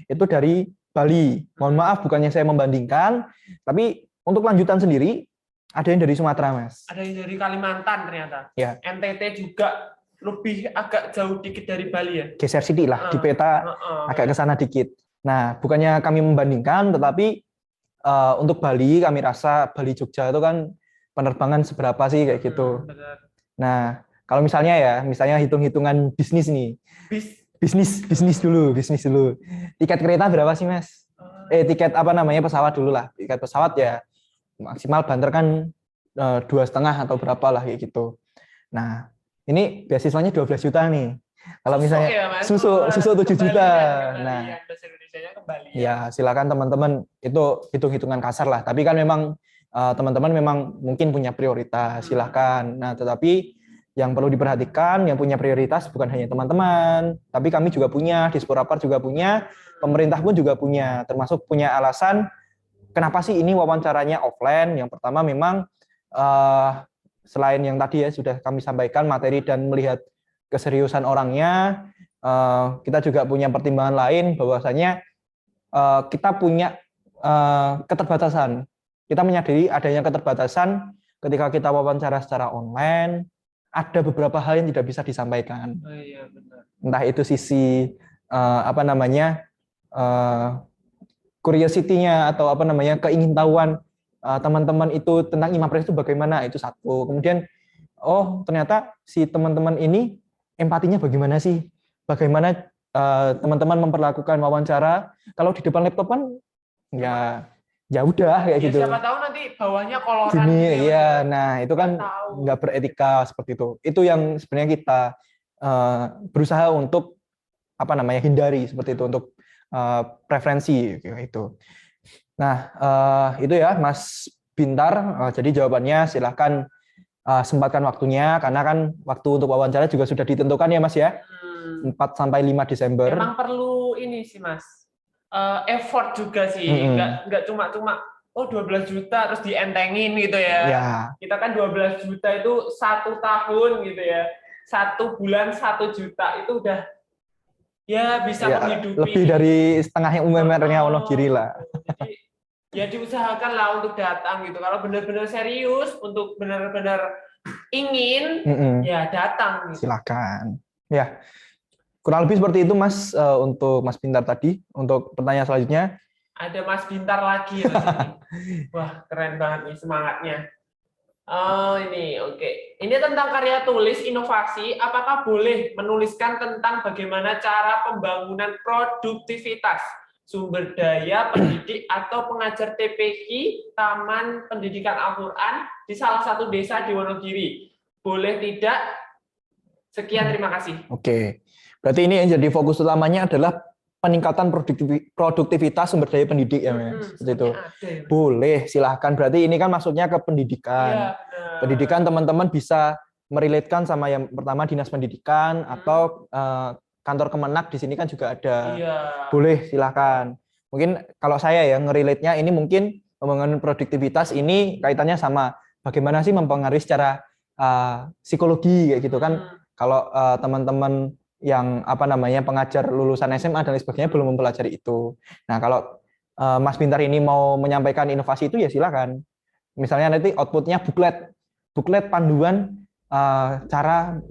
itu dari Bali. Mohon maaf bukannya saya membandingkan, tapi untuk lanjutan sendiri ada yang dari Sumatera, Mas. Ada yang dari Kalimantan ternyata. Ya. NTT juga lebih agak jauh dikit dari Bali ya. Geser sedikit lah di peta agak ke sana dikit. Nah, bukannya kami membandingkan, tetapi untuk Bali kami rasa Bali Jogja itu kan penerbangan seberapa sih kayak gitu. Benar. Nah, kalau misalnya hitung-hitungan bisnis nih. Bisnis dulu. Tiket kereta berapa sih, Mas? Tiket apa namanya pesawat dulu lah. Tiket pesawat ya maksimal banter kan 2,5 atau berapa lah kayak gitu. Nah, ini beasiswanya 12 juta nih. Kalau misalnya susu 7 juta. Nah, ya silakan teman-teman itu hitung-hitungan kasar lah. Tapi kan memang teman-teman memang mungkin punya prioritas, silakan. Nah, tetapi yang perlu diperhatikan, yang punya prioritas bukan hanya teman-teman, tapi kami juga punya, Disporapar juga punya, pemerintah pun juga punya, termasuk punya alasan kenapa sih ini wawancaranya offline. Yang pertama memang selain yang tadi ya sudah kami sampaikan materi dan melihat keseriusan orangnya, kita juga punya pertimbangan lain bahwasanya kita punya keterbatasan. Kita menyadari adanya keterbatasan ketika kita wawancara secara online, ada beberapa hal yang tidak bisa disampaikan. Iya, benar. Entah itu sisi curiosity-nya atau keingintahuan teman-teman itu tentang Imapres itu bagaimana, itu satu. Kemudian ternyata si teman-teman ini empatinya bagaimana sih? Bagaimana teman-teman memperlakukan wawancara kalau di depan laptop kan ya udah kayak gitu. Siapa tahu nanti bawahnya koloran. Gini, iya. Nah, itu kan nggak beretika seperti itu. Itu yang sebenarnya kita berusaha untuk hindari seperti itu, untuk preferensi gitu. Nah, itu ya Mas Bintar. Jadi jawabannya silahkan sempatkan waktunya, karena kan waktu untuk wawancara juga sudah ditentukan ya Mas ya. 4 sampai 5 Desember. Emang perlu ini sih Mas. Effort juga sih, nggak cuma 12 juta terus dientengin gitu ya. Kita kan 12 juta itu 1 tahun gitu ya. 1 bulan 1 juta itu udah ya bisa menghidupi. Lebih dari setengahnya UMR-nya Wonogiri lah. Jadi ya diusahakan lah untuk datang gitu. Kalau benar-benar serius untuk benar-benar ingin ya datang. Gitu. Silakan. Ya. Kurang lebih seperti itu Mas, untuk Mas Bintar tadi. Untuk pertanyaan selanjutnya. Ada Mas Bintar lagi ya. Wah, keren banget nih semangatnya. Ini oke. Ini tentang karya tulis inovasi. Apakah boleh menuliskan tentang bagaimana cara pembangunan produktivitas sumber daya pendidik atau pengajar TPQ Taman Pendidikan Al-Quran di salah satu desa di Wonogiri? Boleh tidak? Sekian, terima kasih. Oke. Berarti ini yang jadi fokus utamanya adalah peningkatan produktivitas sumber daya pendidik ya, Mas. Seperti itu. Boleh, silahkan. Berarti ini kan maksudnya ke pendidikan. Pendidikan teman-teman bisa merelatekan sama yang pertama Dinas Pendidikan atau kantor Kemenak di sini kan juga ada. Boleh, silahkan. Mungkin kalau saya ya ngerelate-nya ini mungkin pembangunan produktivitas ini kaitannya sama bagaimana sih mempengaruhi secara psikologi kayak gitu kan. Kalau teman-teman yang apa namanya pengajar lulusan SMA dan lain sebagainya belum mempelajari itu. Nah, kalau Mas Bintar ini mau menyampaikan inovasi itu ya silakan. Misalnya nanti outputnya buklet panduan cara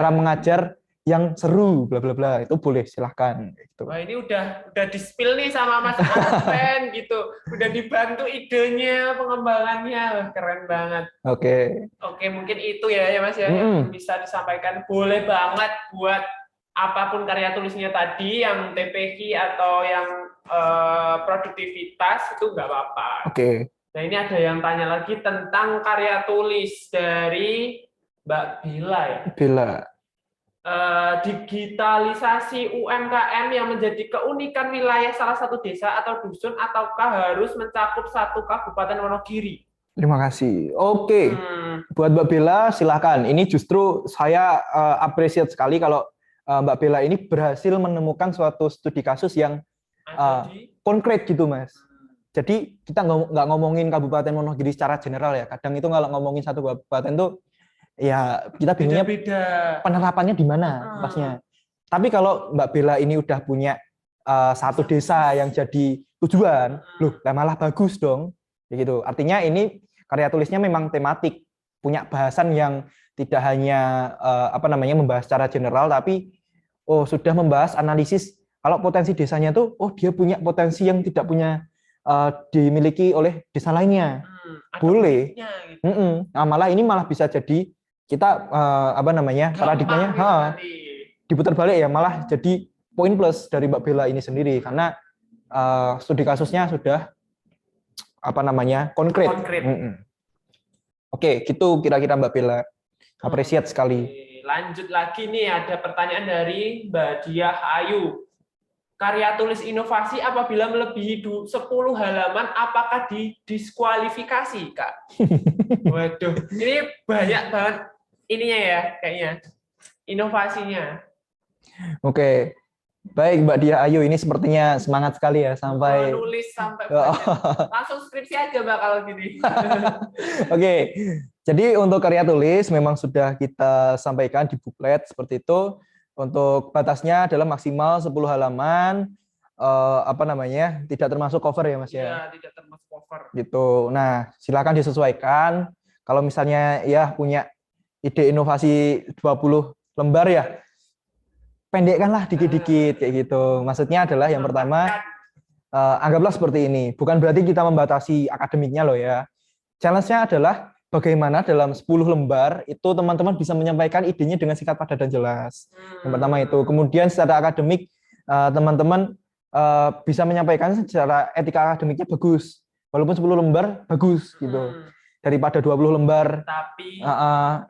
mengajar yang seru bla bla bla, itu boleh silahkan gitu. Wah, ini udah di-spill nih sama Mas Arven gitu. Udah dibantu idenya, pengembangannya. Keren banget. Oke, mungkin itu ya Mas ya yang bisa disampaikan. Boleh banget buat apapun karya tulisnya tadi, yang TPK atau yang produktivitas itu nggak apa-apa. Oke. Nah, ini ada yang tanya lagi tentang karya tulis dari Mbak Bila ya. Bila. Digitalisasi UMKM yang menjadi keunikan wilayah salah satu desa atau dusun, ataukah harus mencakup satu kabupaten Wonogiri? Terima kasih. Oke. Buat Mbak Bella, silakan. Ini justru saya appreciate sekali kalau Mbak Bella ini berhasil menemukan suatu studi kasus yang konkret gitu, Mas. Jadi kita nggak ngomongin Kabupaten Wonogiri secara general ya. Kadang itu kalau ngomongin satu kabupaten tuh ya kita bingungnya penerapannya di mana pasnya. Tapi kalau Mbak Bella ini udah punya satu desa yang jadi tujuan, loh, malah bagus dong. Gitu. Artinya ini karya tulisnya memang tematik, punya bahasan yang tidak hanya membahas secara general, tapi sudah membahas analisis kalau potensi desanya tuh, dia punya potensi yang tidak punya dimiliki oleh desa lainnya. Boleh. Gitu. Malah ini malah bisa jadi kita paradigmanya diputar balik ya, malah jadi poin plus dari Mbak Bella ini sendiri karena studi kasusnya sudah konkret. Oke, gitu kira-kira Mbak Bella. Apresiat sekali. Lanjut lagi nih, ada pertanyaan dari Mbak Diah Ayu. Karya tulis inovasi apabila melebihi 10 halaman, apakah didiskualifikasi, Kak? Waduh, ini banyak banget ininya ya, kayaknya. Inovasinya. Oke. Baik, Mbak Diah Ayu, ini sepertinya semangat sekali ya sampai nulis sampai banyak. Langsung skripsi aja Mbak kalau gini. Oke. Jadi untuk karya tulis memang sudah kita sampaikan di buklet seperti itu. Untuk batasnya adalah maksimal 10 halaman, tidak termasuk cover ya Mas ya? Iya, tidak termasuk cover. Gitu. Nah, silakan disesuaikan. Kalau misalnya ya punya ide inovasi 20 lembar ya, pendekkanlah dikit-dikit kayak gitu. Maksudnya adalah yang pertama, anggaplah seperti ini. Bukan berarti kita membatasi akademiknya loh ya. Challenge-nya adalah bagaimana dalam 10 lembar itu teman-teman bisa menyampaikan idenya dengan singkat, padat, dan jelas. Yang pertama itu. Kemudian secara akademik, teman-teman bisa menyampaikan secara etika akademiknya bagus. Walaupun 10 lembar, bagus gitu. Daripada 20 lembar, tapi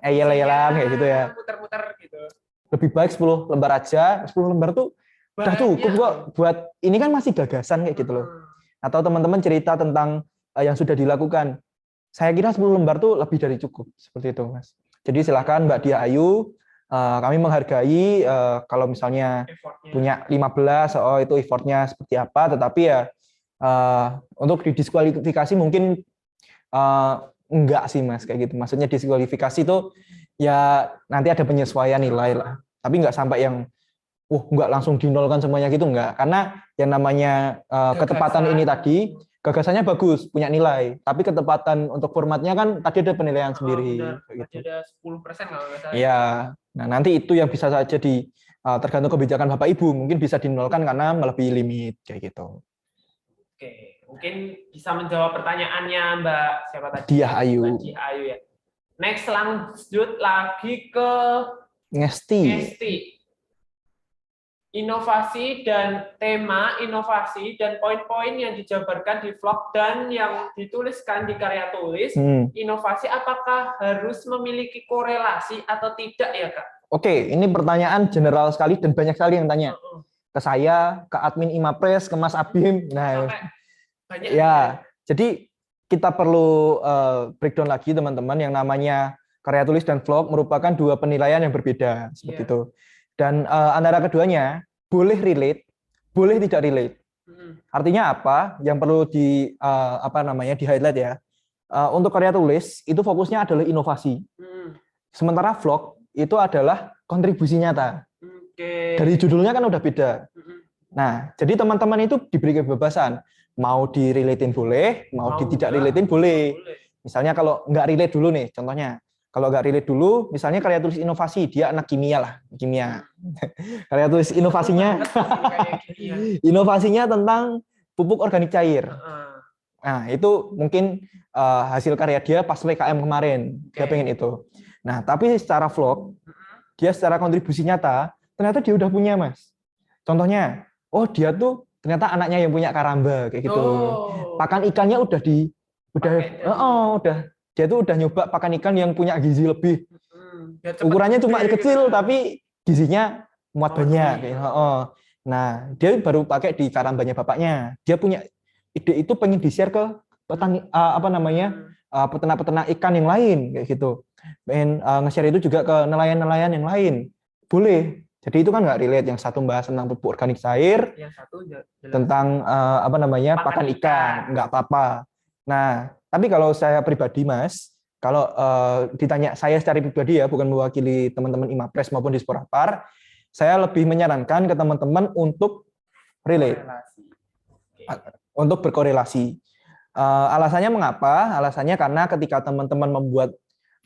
eyel-eyelan kayak gitu ya. Muter-muter gitu. Lebih baik 10 lembar aja. 10 lembar tuh udah cukup kok buat, ini kan masih gagasan kayak gitu loh. Atau teman-teman cerita tentang yang sudah dilakukan. Saya kira 10 lembar tuh lebih dari cukup, seperti itu, Mas. Jadi silahkan Mbak Diah Ayu, kami menghargai kalau misalnya punya 15, itu effortnya seperti apa, tetapi ya untuk didiskualifikasi mungkin enggak sih, Mas, kayak gitu. Maksudnya diskualifikasi tuh ya nanti ada penyesuaian nilai lah. Tapi enggak sampai yang enggak langsung dinolkan semuanya gitu, enggak. Karena yang namanya ketepatan ini tadi, gagasannya bagus, punya nilai. Tapi ketepatan untuk formatnya kan tadi ada penilaian sendiri. Tadi ada 10% kalau nggak salah. Iya. Nah, nanti itu yang bisa saja tergantung kebijakan Bapak Ibu. Mungkin bisa dinolkan karena melebihi limit, kayak gitu. Oke, mungkin bisa menjawab pertanyaannya Mbak siapa tadi? Diah Ayu. Mbak Diah Ayu ya. Next, lanjut lagi ke Ngesti. Inovasi dan tema inovasi dan poin-poin yang dijabarkan di vlog dan yang dituliskan di karya tulis, inovasi apakah harus memiliki korelasi atau tidak ya Kak? Oke, ini pertanyaan general sekali dan banyak sekali yang tanya. Ke saya, ke admin Imapres, ke Mas Abim. Nah, banyak ya. Jadi kita perlu breakdown lagi teman-teman, yang namanya karya tulis dan vlog merupakan dua penilaian yang berbeda seperti itu. Dan antara keduanya boleh relate, boleh tidak relate. Artinya apa? Yang perlu di di highlight ya. untuk karya tulis itu fokusnya adalah inovasi. Sementara vlog itu adalah kontribusi nyata. Dari judulnya kan udah beda. Nah, jadi teman-teman itu diberi kebebasan. Mau di-relatein boleh, mau tidak relatein boleh. Misalnya kalau nggak relate dulu nih, contohnya. Kalau nggak relate dulu, misalnya karya tulis inovasi, dia anak kimia lah, kimia. Karya tulis inovasinya, inovasinya tentang pupuk organik cair. Nah, itu mungkin hasil karya dia pas PKM kemarin, dia pengen itu. Nah, tapi secara vlog, dia secara kontribusi nyata, ternyata dia udah punya, Mas. Contohnya, oh dia tuh ternyata anaknya yang punya karamba kayak gitu. Pakan ikannya udah dia tuh udah nyoba pakan ikan yang punya gizi lebih. Ukurannya cuma kecil tapi gizinya muat banyak. Nah, dia baru pakai di karambanya bapaknya. Dia punya ide itu pengen di-share ke petani peternak-peternak ikan yang lain kayak gitu. Pengen nge-share itu juga ke nelayan-nelayan yang lain. Boleh. Jadi itu kan nggak relate. Yang satu bahas tentang pupuk organik cair, yang satu tentang pakan ikan, nggak apa-apa. Nah, tapi kalau saya pribadi, Mas, kalau ditanya saya secara pribadi ya, bukan mewakili teman-teman Imapres maupun di Sporapar, saya lebih menyarankan ke teman-teman untuk relate, untuk berkorelasi. Alasannya mengapa? Alasannya karena ketika teman-teman membuat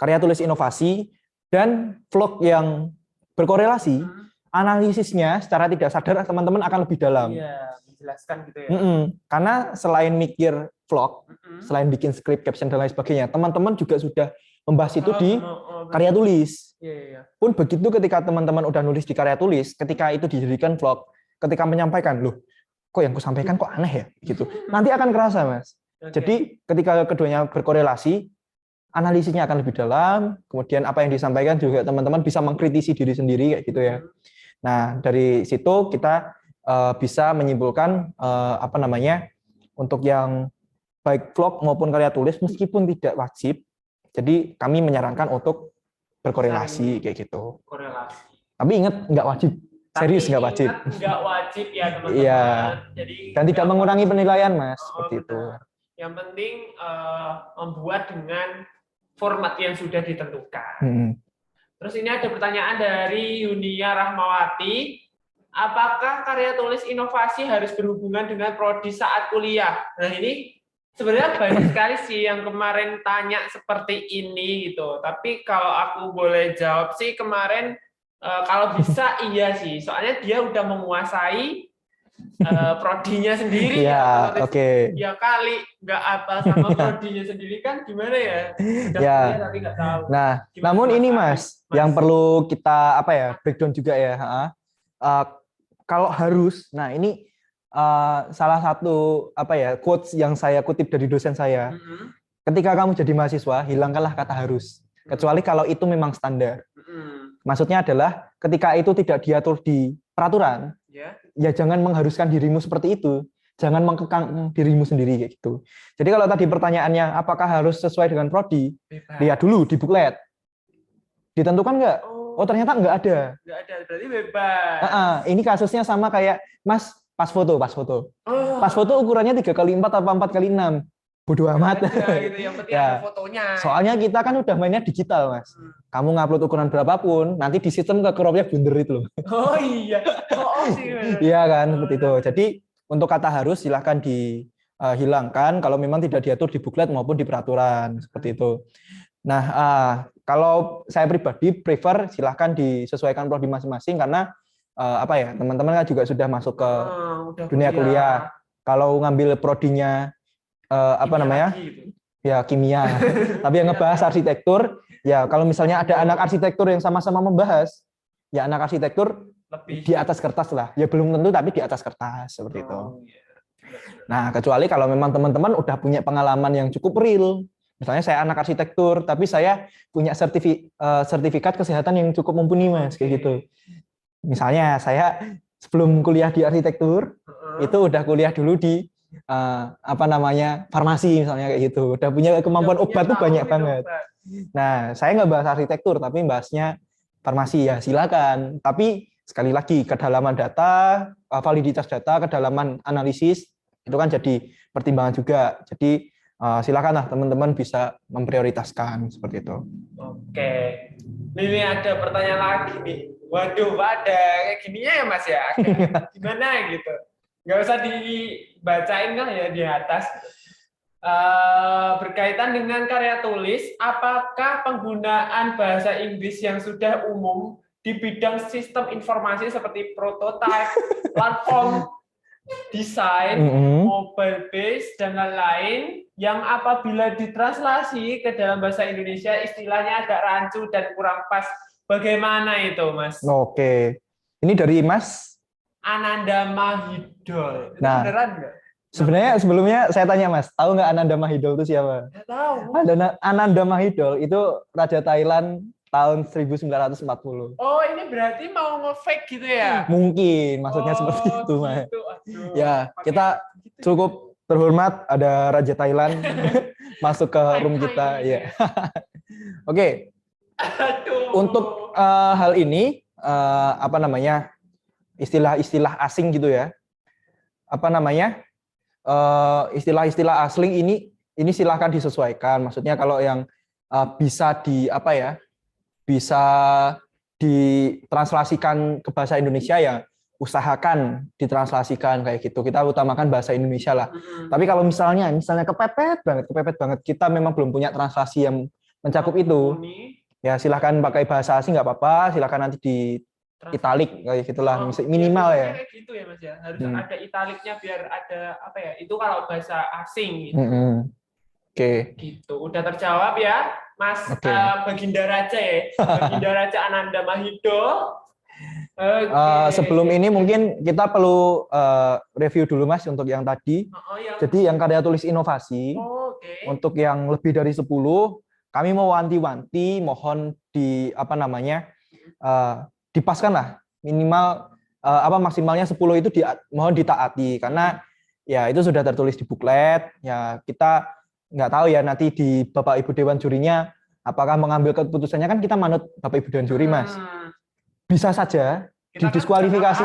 karya tulis inovasi dan vlog yang berkorelasi, analisisnya secara tidak sadar teman-teman akan lebih dalam. Iya, menjelaskan gitu ya. Karena selain mikir vlog, selain bikin skrip, caption dan lain sebagainya, teman-teman juga sudah membahas itu di karya tulis. Pun begitu ketika teman-teman udah nulis di karya tulis, ketika itu dijadikan vlog, ketika menyampaikan, loh, kok yang aku sampaikan kok aneh ya, gitu. Nanti akan kerasa, Mas. Jadi ketika keduanya berkorelasi, analisisnya akan lebih dalam, kemudian apa yang disampaikan juga teman-teman bisa mengkritisi diri sendiri kayak gitu ya. Nah, dari situ kita bisa menyimpulkan untuk yang baik vlog maupun karya tulis meskipun tidak wajib. Jadi kami menyarankan untuk berkorelasi kayak gitu. Korelasi. Tapi ingat nggak wajib. Serius nggak wajib. Nggak wajib ya teman-teman. Iya. Dan tidak mengurangi penilaian, Mas, seperti itu. Yang penting membuat dengan format yang sudah ditentukan. Terus ini ada pertanyaan dari Yunia Rahmawati. Apakah karya tulis inovasi harus berhubungan dengan prodi saat kuliah? Nah ini sebenarnya banyak sekali sih yang kemarin tanya seperti ini gitu. Tapi kalau aku boleh jawab sih kemarin kalau bisa iya sih. Soalnya dia udah menguasai prodinya sendiri ya, oke. Ya kali nggak apa sama prodinya sendiri kan gimana ya? Ya. Tapi nggak tahu. Nah, namun ini Mas, yang perlu kita breakdown juga ya. Kalau harus, nah ini salah satu quotes yang saya kutip dari dosen saya. Ketika kamu jadi mahasiswa, hilangkanlah kata harus. Kecuali kalau itu memang standar. Maksudnya adalah ketika itu tidak diatur di peraturan, ya jangan mengharuskan dirimu seperti itu. Jangan mengekang dirimu sendiri kayak gitu. Jadi kalau tadi pertanyaannya apakah harus sesuai dengan prodi? Lihat dulu di buklet. Ditentukan nggak? Oh ternyata nggak ada. Nggak ada, berarti bebas. Ini kasusnya sama kayak Mas pas foto. Pas foto ukurannya 3x4 atau 4x6. Bodoh amat. Gitu, yang penting ada fotonya. Soalnya kita kan udah mainnya digital, Mas. Kamu ngupload ukuran berapapun, nanti di sistem ke-crop-nya blunder itu loh. Oh iya. Iya kan, seperti itu. Jadi untuk kata harus silahkan dihilangkan kalau memang tidak diatur di buklet maupun di peraturan seperti itu. Nah, kalau saya pribadi prefer silahkan disesuaikan prodi masing-masing karena teman-teman kan juga sudah masuk ke dunia kuliah. Kalau ngambil prodinya kimia. Tapi yang ngebahas arsitektur, ya kalau misalnya ada anak arsitektur yang sama-sama membahas, ya anak arsitektur lebih di atas kertas lah. Ya belum tentu tapi di atas kertas seperti itu. Nah, kecuali kalau memang teman-teman udah punya pengalaman yang cukup real. Misalnya saya anak arsitektur, tapi saya punya sertifikat kesehatan yang cukup mumpuni, Mas, kayak gitu. Misalnya saya sebelum kuliah di arsitektur, itu udah kuliah dulu di farmasi misalnya kayak gitu. Udah punya kemampuan obat tuh banyak banget. Nah, saya nggak bahas arsitektur tapi bahasnya farmasi ya silakan. Tapi sekali lagi kedalaman data, validitas data, kedalaman analisis itu kan jadi pertimbangan juga. Jadi silakanlah teman-teman bisa memprioritaskan seperti itu. Oke. Ini ada pertanyaan lagi nih. Waduh, Pak, ada kayak gininya ya Mas ya? Agak gimana gitu? Nggak usah dibacain lah ya di atas. Berkaitan dengan karya tulis, apakah penggunaan bahasa Inggris yang sudah umum di bidang sistem informasi seperti prototype, platform, desain, mobile base, dan lain-lain yang apabila ditranslasi ke dalam bahasa Indonesia istilahnya agak rancu dan kurang pas. Bagaimana itu, Mas? Oke. Ini dari Mas Ananda Mahidol. Itu Nah, beneran nggak? sebenarnya sebelumnya saya tanya Mas, tahu nggak Ananda Mahidol itu siapa? Nggak tahu. Ananda Mahidol itu Raja Thailand tahun 1940. Oh, ini berarti mau nge-fake gitu ya? Mungkin, maksudnya seperti itu, Mas. Gitu. Aduh, Ya, kita cukup terhormat ada Raja Thailand masuk ke room kita. Ya. Oke. Untuk hal ini, apa namanya, istilah-istilah asing gitu ya. Apa namanya, istilah-istilah asing ini silahkan disesuaikan. Maksudnya kalau yang bisa bisa ditranslasikan ke bahasa Indonesia ya usahakan ditranslasikan kayak gitu. Kita utamakan bahasa Indonesia lah. Tapi kalau misalnya kepepet banget, kita memang belum punya translasi yang mencakup itu, ya silahkan pakai bahasa asing nggak apa-apa. Silahkan nanti di italik kayak gitulah, minimal ya. Kayak gitu ya Mas ya. Harus ada italiknya biar ada apa ya? Itu kalau bahasa asing gitu. Oke. Gitu. Udah terjawab ya, Mas. Baginda Raja ya. Baginda Raja Ananda Mahidol. Sebelum ini mungkin kita perlu review dulu Mas untuk yang tadi. Jadi yang karya tulis inovasi, untuk yang lebih dari 10, kami mau wanti-wanti, mohon dipaskan lah minimal maksimalnya 10 itu mohon ditaati karena ya itu sudah tertulis di buklet. Ya kita nggak tahu ya nanti di Bapak Ibu Dewan Jurinya apakah mengambil keputusannya, kan kita manut Bapak Ibu Dewan Juri Mas. Bisa saja didiskualifikasi.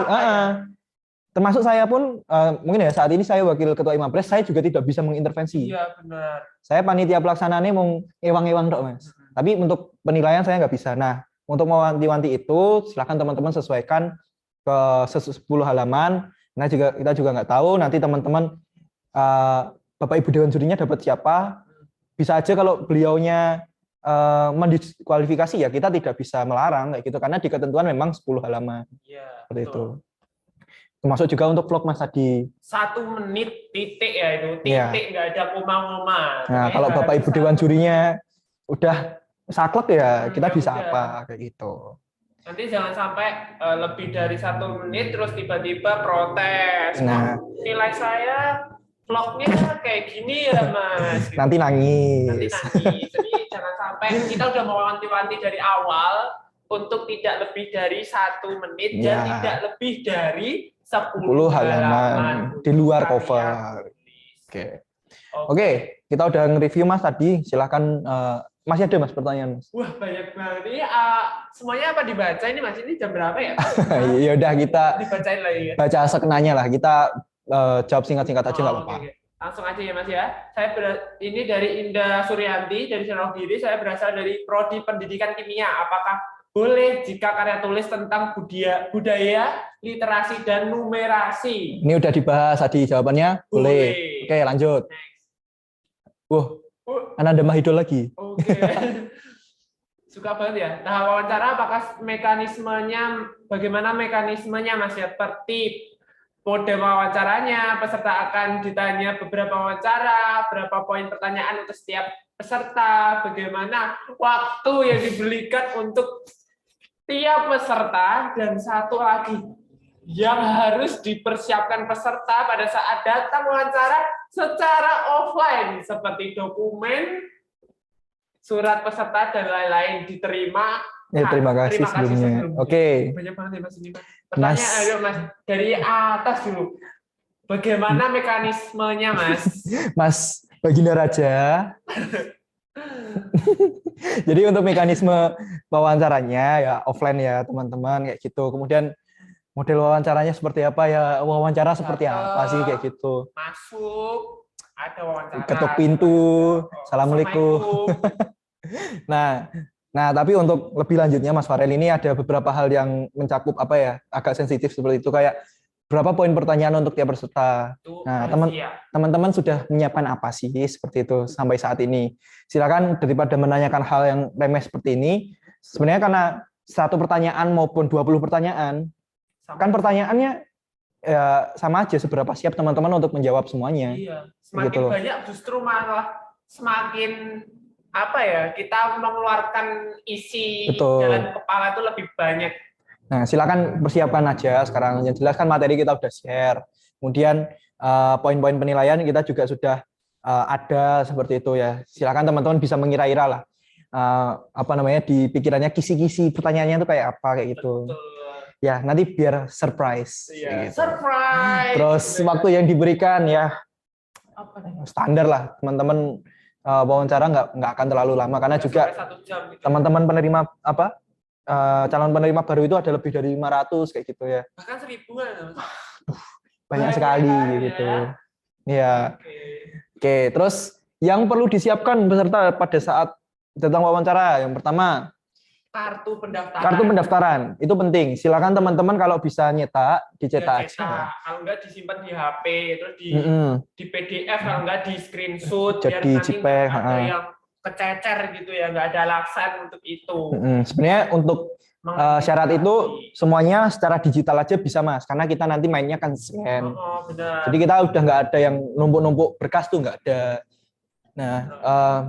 Termasuk saya pun mungkin ya saat ini saya wakil ketua Imapres, saya juga tidak bisa mengintervensi. Iya benar. Saya panitia pelaksanaannya mau ewang-ewang dok Mas. Tapi untuk penilaian saya nggak bisa. Nah untuk mewanti-wanti itu silakan teman-teman sesuaikan ke 10 halaman. Nah kita juga nggak tahu nanti teman-teman Bapak Ibu Dewan Jurinya dapat siapa. Bisa aja kalau beliaunya mendiskualifikasi ya kita tidak bisa melarang kayak gitu karena di ketentuan memang 10 halaman. Iya, seperti itu. Termasuk juga untuk vlog Mas tadi. 1 menit titik ya itu, titik nggak ada koma-koma. Nah, kalau Bapak Ibu Dewan Jurinya udah saklek ya kita bisa apa kayak gitu. Nanti jangan sampai lebih dari 1 menit terus tiba-tiba protes. Nah, nilai saya vlognya kayak gini ya Mas. Nanti nangis. Jadi jangan sampai kita udah mau wanti-wanti dari awal untuk tidak lebih dari 1 menit dan tidak lebih dari 10 halaman di luar cover. Oke, kita udah nge-review Mas tadi. Silakan masih ada Mas pertanyaan Mas. Wah banyak banget ini. Semuanya apa dibaca ini Mas? Ini jam berapa ya? Ya udah kita dibacain lagi ya. Baca sekenanya lah. Kita jawab singkat-singkat aja nggak apa-apa. Langsung aja ya Mas ya. Ini dari Indah Suryanti dari Senogiri. Saya berasal dari Prodi Pendidikan Kimia. Apakah boleh jika karya tulis tentang budaya, literasi dan numerasi? Ini udah dibahas tadi jawabannya. Boleh. Oke, lanjut. Ananda Mahidol lagi. Oke. Suka banget ya. Tahap wawancara apakah bagaimana mekanismenya Mas ya? Tertib. Mode wawancaranya, peserta akan ditanya beberapa wawancara, berapa poin pertanyaan untuk setiap peserta, bagaimana waktu yang diberikan untuk tiap peserta, dan satu lagi yang harus dipersiapkan peserta pada saat datang wawancara secara offline, seperti dokumen, surat peserta, dan lain-lain diterima. Terima kasih sebelumnya. Oke. Banyak banget ya Mas ini. Pertanyaan ayo Mas dari atas dulu. Bagaimana mekanismenya Mas? Mas Baginda Raja. Jadi untuk mekanisme wawancaranya ya offline ya teman-teman kayak gitu. Kemudian model wawancaranya seperti apa ya? Wawancara seperti apa sih kayak gitu? Masuk, Ada wawancara. Ketuk pintu, assalamualaikum. Nah, tapi untuk lebih lanjutnya Mas Farel ini ada beberapa hal yang mencakup apa ya, agak sensitif seperti itu, kayak berapa poin pertanyaan untuk tiap peserta. Nah, teman-teman sudah menyiapkan apa sih seperti itu sampai saat ini? Silakan, daripada menanyakan hal yang remeh seperti ini, sebenarnya karena satu pertanyaan maupun 20 pertanyaan, kan pertanyaannya ya sama aja, seberapa siap teman-teman untuk menjawab semuanya. Iya, semakin gitu banyak justru malah semakin apa ya, kita mengeluarkan isi dalam kepala itu lebih banyak. Nah, silakan persiapkan aja sekarang. Yang jelas kan materi kita udah share. Kemudian poin-poin penilaian kita juga sudah ada seperti itu ya. Silakan teman-teman bisa mengira-ira lah. Apa namanya, di pikirannya kisi-kisi pertanyaannya itu kayak apa kayak gitu. Betul. Ya, nanti biar surprise. Iya, gitu. Surprise. Terus waktu yang diberikan ya standar lah, teman-teman wawancara nggak akan terlalu lama karena juga teman-teman penerima apa calon penerima baru itu ada lebih dari 500 kayak gitu ya. Bahkan 1000-an. Banyak sekali gitu. Ya. Oke, terus yang perlu disiapkan peserta pada saat datang wawancara, yang pertama kartu pendaftaran itu penting. Silakan teman-teman kalau bisa nyetak, dicetak aja. Kalau enggak disimpan di HP, terus di PDF, kalau enggak di screenshot, biar nanti nggak ada yang kececer gitu ya, nggak ada alasan untuk itu. Sebenarnya untuk syarat itu semuanya secara digital aja bisa Mas, karena kita nanti mainnya kan scan. Jadi kita udah nggak ada yang numpuk-numpuk berkas tuh, nggak ada. Nah,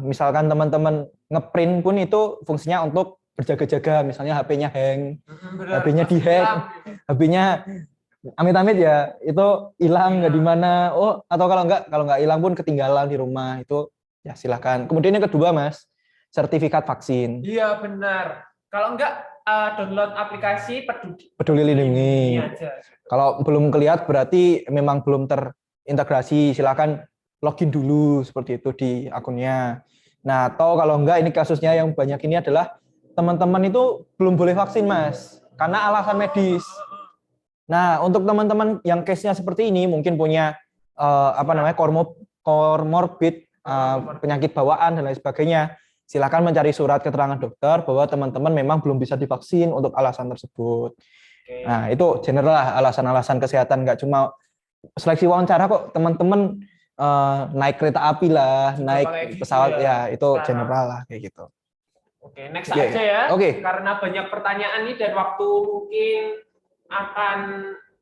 misalkan teman-teman ngeprint pun itu fungsinya untuk berjaga-jaga, misalnya HP-nya hang, HP-nya dihack, HP-nya amit-amit ya, itu hilang nggak di mana. Oh, atau kalau nggak hilang pun ketinggalan di rumah, itu ya silakan. Kemudian yang kedua Mas, sertifikat vaksin. Iya benar. Kalau nggak download aplikasi Peduli Lindungi. Kalau belum kelihatan berarti memang belum terintegrasi, silakan login dulu seperti itu di akunnya. Nah, atau kalau enggak, ini kasusnya yang banyak ini adalah teman-teman itu belum boleh vaksin Mas, karena alasan medis. Nah, untuk teman-teman yang case-nya seperti ini, mungkin punya apa namanya komorbid, penyakit bawaan dan lain sebagainya, silakan mencari surat keterangan dokter bahwa teman-teman memang belum bisa divaksin untuk alasan tersebut. Nah, itu general lah alasan-alasan kesehatan, nggak cuma seleksi wawancara kok, teman-teman naik kereta api lah, naik pesawat gitu ya, itu general lah kayak gitu. Oke, next aja ya. Oke. Karena banyak pertanyaan nih dan waktu mungkin akan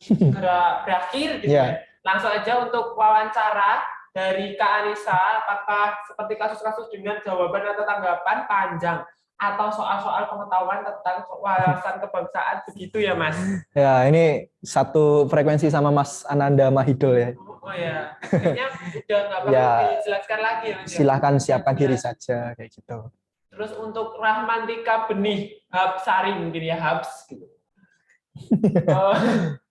segera berakhir gitu ya. Langsung aja untuk wawancara dari Kak Anissa, apakah seperti kasus-kasus dengan jawaban atau tanggapan panjang atau soal-soal pengetahuan tentang wawasan kebangsaan begitu ya Mas? Ya, ini satu frekuensi sama Mas Ananda Mahidol ya. Oh ya, kayaknya udah nggak perlu dijelaskan lagi. Silahkan siapkan diri saja kayak gitu. Terus untuk Rahmantika Benih Habsari mungkin ya, Habs gitu.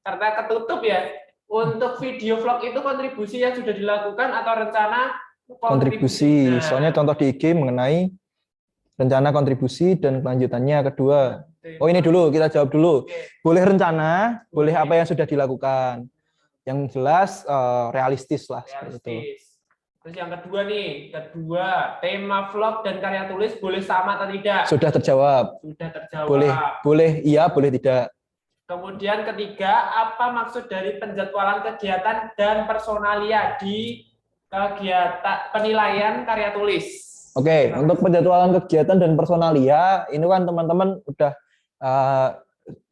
Karena ketutup ya. Untuk video vlog itu kontribusi yang sudah dilakukan atau rencana kontribusi. Soalnya contoh di IG mengenai rencana kontribusi dan kelanjutannya kedua. Oh, ini dulu kita jawab dulu. Boleh rencana, boleh apa yang sudah dilakukan. Yang jelas realistis lah seperti itu. Terus yang kedua nih, tema vlog dan karya tulis boleh sama atau tidak? Sudah terjawab. Sudah terjawab. Boleh iya, boleh tidak. Kemudian ketiga, apa maksud dari penjadwalan kegiatan dan personalia di kegiatan penilaian karya tulis? Oke, untuk penjadwalan kegiatan dan personalia, ini kan teman-teman udah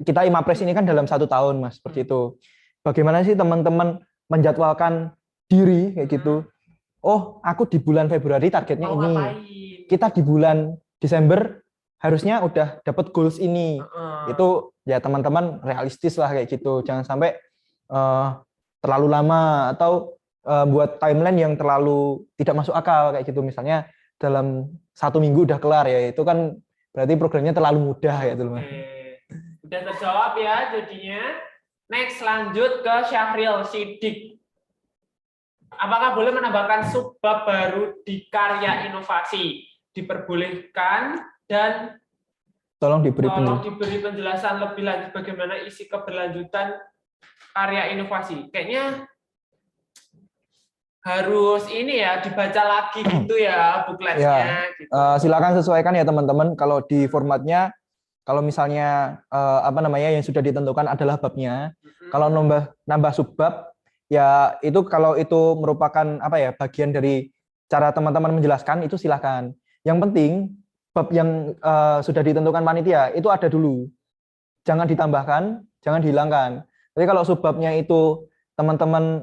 kita IMAPRES ini kan dalam 1 tahun Mas, seperti itu. Bagaimana sih teman-teman menjadwalkan diri kayak gitu? Oh, aku di bulan Februari targetnya ini. Kita di bulan Desember harusnya udah dapat goals ini. Itu ya teman-teman realistis lah kayak gitu. Jangan sampai terlalu lama atau buat timeline yang terlalu tidak masuk akal kayak gitu. Misalnya dalam 1 minggu udah kelar ya. Itu kan berarti programnya terlalu mudah ya itu. Udah terjawab ya jadinya. Next lanjut ke Syahril Sidik. Apakah boleh menambahkan subbab baru di karya inovasi? Diperbolehkan dan tolong diberi penjelasan lebih lanjut bagaimana isi keberlanjutan karya inovasi. Kayaknya harus ini ya dibaca lagi gitu ya bukletnya. Ya, gitu. Silakan sesuaikan ya teman-teman. Kalau di formatnya, kalau misalnya apa namanya yang sudah ditentukan adalah babnya, kalau nambah subbab, ya itu kalau itu merupakan apa ya bagian dari cara teman-teman menjelaskan itu silakan. Yang penting bab yang sudah ditentukan panitia itu ada dulu, jangan ditambahkan, jangan dihilangkan. Tapi kalau subbabnya itu teman-teman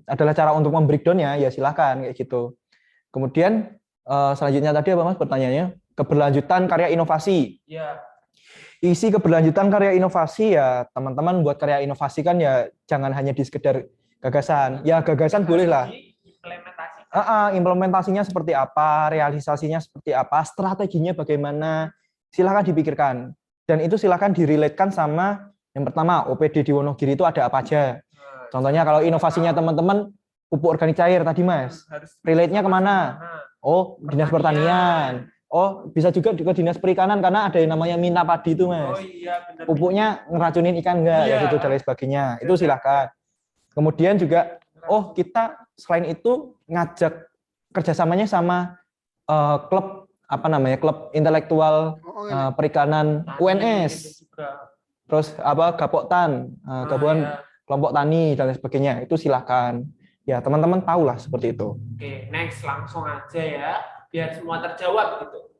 adalah cara untuk membreakdown-nya, ya silakan kayak gitu. Kemudian selanjutnya tadi apa Mas pertanyaannya? Keberlanjutan karya inovasi. Ya. Isi keberlanjutan karya inovasi ya teman-teman buat karya inovasi kan ya jangan hanya di sekedar gagasan. Ya gagasan boleh lah. Implementasinya seperti apa, realisasinya seperti apa, strateginya bagaimana, silakan dipikirkan. Dan itu silakan direlatekan sama yang pertama OPD di Wonogiri itu ada apa aja. Contohnya kalau inovasinya teman-teman pupuk organik cair tadi Mas, relate-nya kemana? Oh, dinas pertanian. Oh, bisa juga ke dinas perikanan karena ada yang namanya Mina Padi itu Mas. Oh iya, benar. Pupuknya ngeracunin ikan enggak, ya gitu dan lain sebagainya. Itu silakan. Kemudian juga, oh kita selain itu ngajak kerjasamanya sama klub apa namanya klub intelektual perikanan UNS. Terus apa Gapoktan, gabungan kelompok tani dan lain sebagainya, itu silakan. Ya, teman-teman tahulah seperti itu. Oke, next langsung aja ya, biar semua terjawab gitu.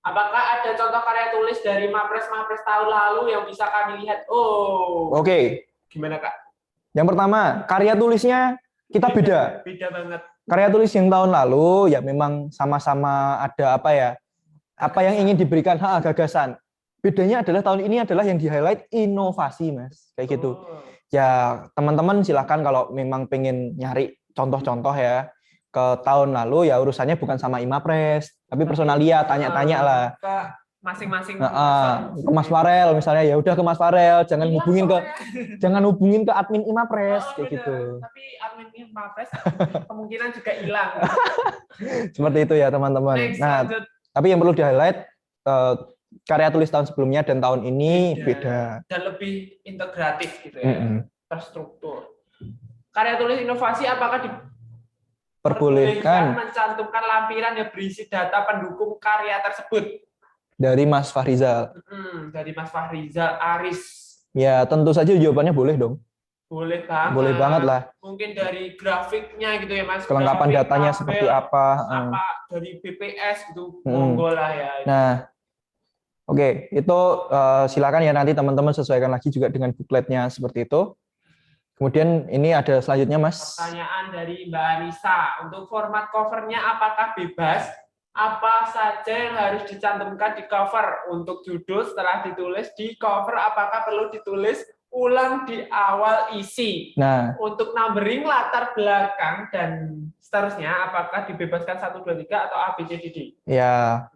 Apakah ada contoh karya tulis dari Mapres tahun lalu yang bisa kami lihat? Oh. Oke. Gimana Kak? Yang pertama, karya tulisnya kita beda. Beda banget. Karya tulis yang tahun lalu ya memang sama-sama ada apa ya? Apa yang ingin diberikan gagasan. Bedanya adalah tahun ini adalah yang di-highlight inovasi, Mas. Kayak gitu. Ya, teman-teman silakan kalau memang pengen nyari contoh-contoh ya ke tahun lalu ya urusannya bukan sama Imapres, tapi personalia, tanya-tanya lah. Ke masing-masing ke Mas Farel misalnya, ya udah ke Mas Farel, jangan hubungin ke admin Imapres kayak gitu. Tapi admin Imapres kemungkinan juga hilang. Seperti itu ya, teman-teman. Nah, tapi yang perlu di-highlight karya tulis tahun sebelumnya dan tahun ini beda. Dan lebih integratif gitu ya, terstruktur. Karya tulis inovasi apakah diperbolehkan mencantumkan lampiran yang berisi data pendukung karya tersebut? Dari Mas Fahrizal. Dari Mas Fahrizal Aris. Ya, tentu saja jawabannya boleh dong. Boleh banget. Boleh banget lah. Mungkin dari grafiknya gitu ya Mas. Kelengkapan datanya seperti apa. Apa dari BPS gitu, monggo lah ya. Nah, oke, itu silakan ya nanti teman-teman sesuaikan lagi juga dengan bukletnya seperti itu. Kemudian ini ada selanjutnya Mas. Pertanyaan dari Mbak Anissa. Untuk format covernya apakah bebas? Apa saja yang harus dicantumkan di cover? Untuk judul setelah ditulis di cover apakah perlu ditulis ulang di awal isi? Nah, untuk numbering latar belakang dan seterusnya apakah dibebaskan 1 2 3 atau A B C D D? Ya.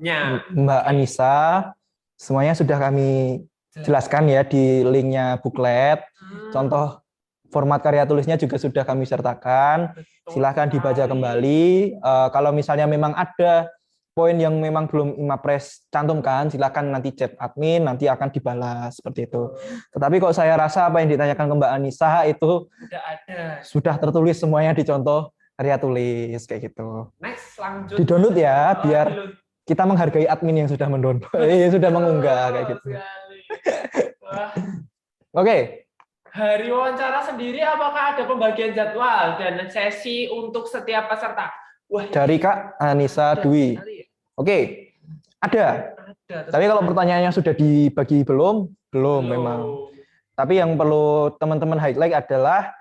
Mbak Anissa, semuanya sudah kami jelaskan ya di linknya buklet. Contoh format karya tulisnya juga sudah kami sertakan. Silahkan dibaca kembali. Kalau misalnya memang ada poin yang memang belum Imapres cantumkan, silakan nanti chat admin, nanti akan dibalas seperti itu. Tetapi kok saya rasa apa yang ditanyakan ke Mbak Anissa itu sudah tertulis semuanya di contoh karya tulis kayak gitu. Next, lanjut. Di-download ya, biar kita menghargai admin yang sudah mendownload, yang sudah mengunggah kayak gitu. Oke. Hari wawancara sendiri apakah ada pembagian jadwal dan sesi untuk setiap peserta? Wah, dari Kak Anissa Dwi. Oke, ada. Tapi kalau pertanyaannya sudah dibagi belum memang. Tapi yang perlu teman-teman highlight adalah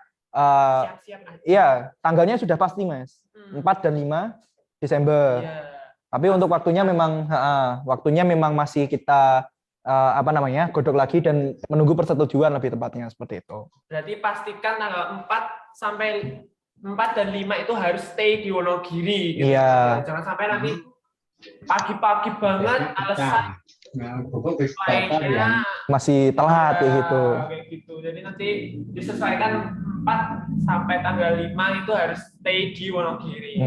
ya tanggalnya sudah pasti Mas. 4 dan 5 Desember. Tapi untuk waktunya memang masih kita godok lagi dan menunggu persetujuan lebih tepatnya seperti itu. Berarti pastikan tanggal 4 dan 5 itu harus stay di Wonogiri gitu. Iya. Jangan sampai nanti pagi-pagi banget alasan lainnya masih telat gitu. Kayak gitu. Jadi nanti disesuaikan 4 sampai tanggal 5 itu harus stay di Wonogiri.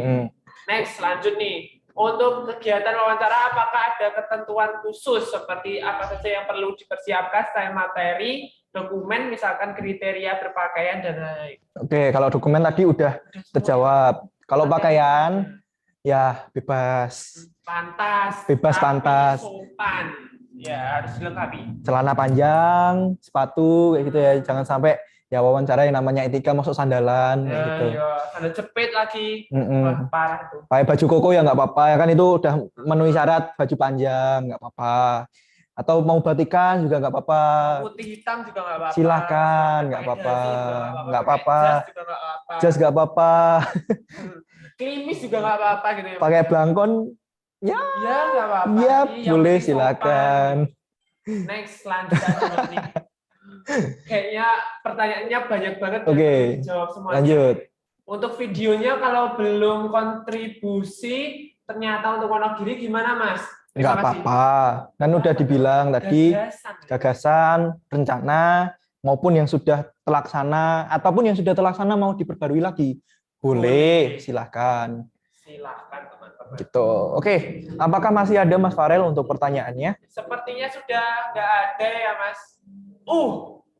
Next, lanjut nih. Untuk kegiatan wawancara apakah ada ketentuan khusus seperti apa saja yang perlu dipersiapkan selain materi dokumen, misalkan kriteria berpakaian dan lain. Oke, kalau dokumen tadi udah terjawab. Kalau pakaian, ya bebas. Pantas. Bebas pantas. Sopan. Ya, harus dilengkapi. Celana panjang, sepatu, kayak gitu ya. Jangan sampai ya wawancara yang namanya etika masuk sandalan, kayak gitu. Ya, sandal jepit lagi. Wah, parah tuh. Pakai baju koko ya nggak apa-apa, ya kan itu udah memenuhi syarat baju panjang, nggak apa-apa. Atau mau batikan juga nggak apa-apa. Putih hitam juga nggak apa-apa. Silahkan, nggak apa-apa. Nggak apa-apa. Jas nggak apa-apa. Klimis juga nggak apa-apa gitu ya. Pakai belangkon, ya nggak apa-apa. Ya, boleh, silakan. Next, lanjut aja nih. Kayaknya pertanyaannya banyak banget. Oke, jawab semuanya. Lanjut. Untuk videonya kalau belum kontribusi ternyata untuk Wonogiri gimana, Mas? Nggak apa-apa, kan udah dibilang tadi gagasan, rencana, maupun yang sudah terlaksana, ataupun yang sudah terlaksana mau diperbarui lagi. Boleh, silahkan. Silahkan, teman-teman. Gitu. Oke, apakah masih ada Mas Farel untuk pertanyaannya? Sepertinya sudah nggak ada ya, Mas.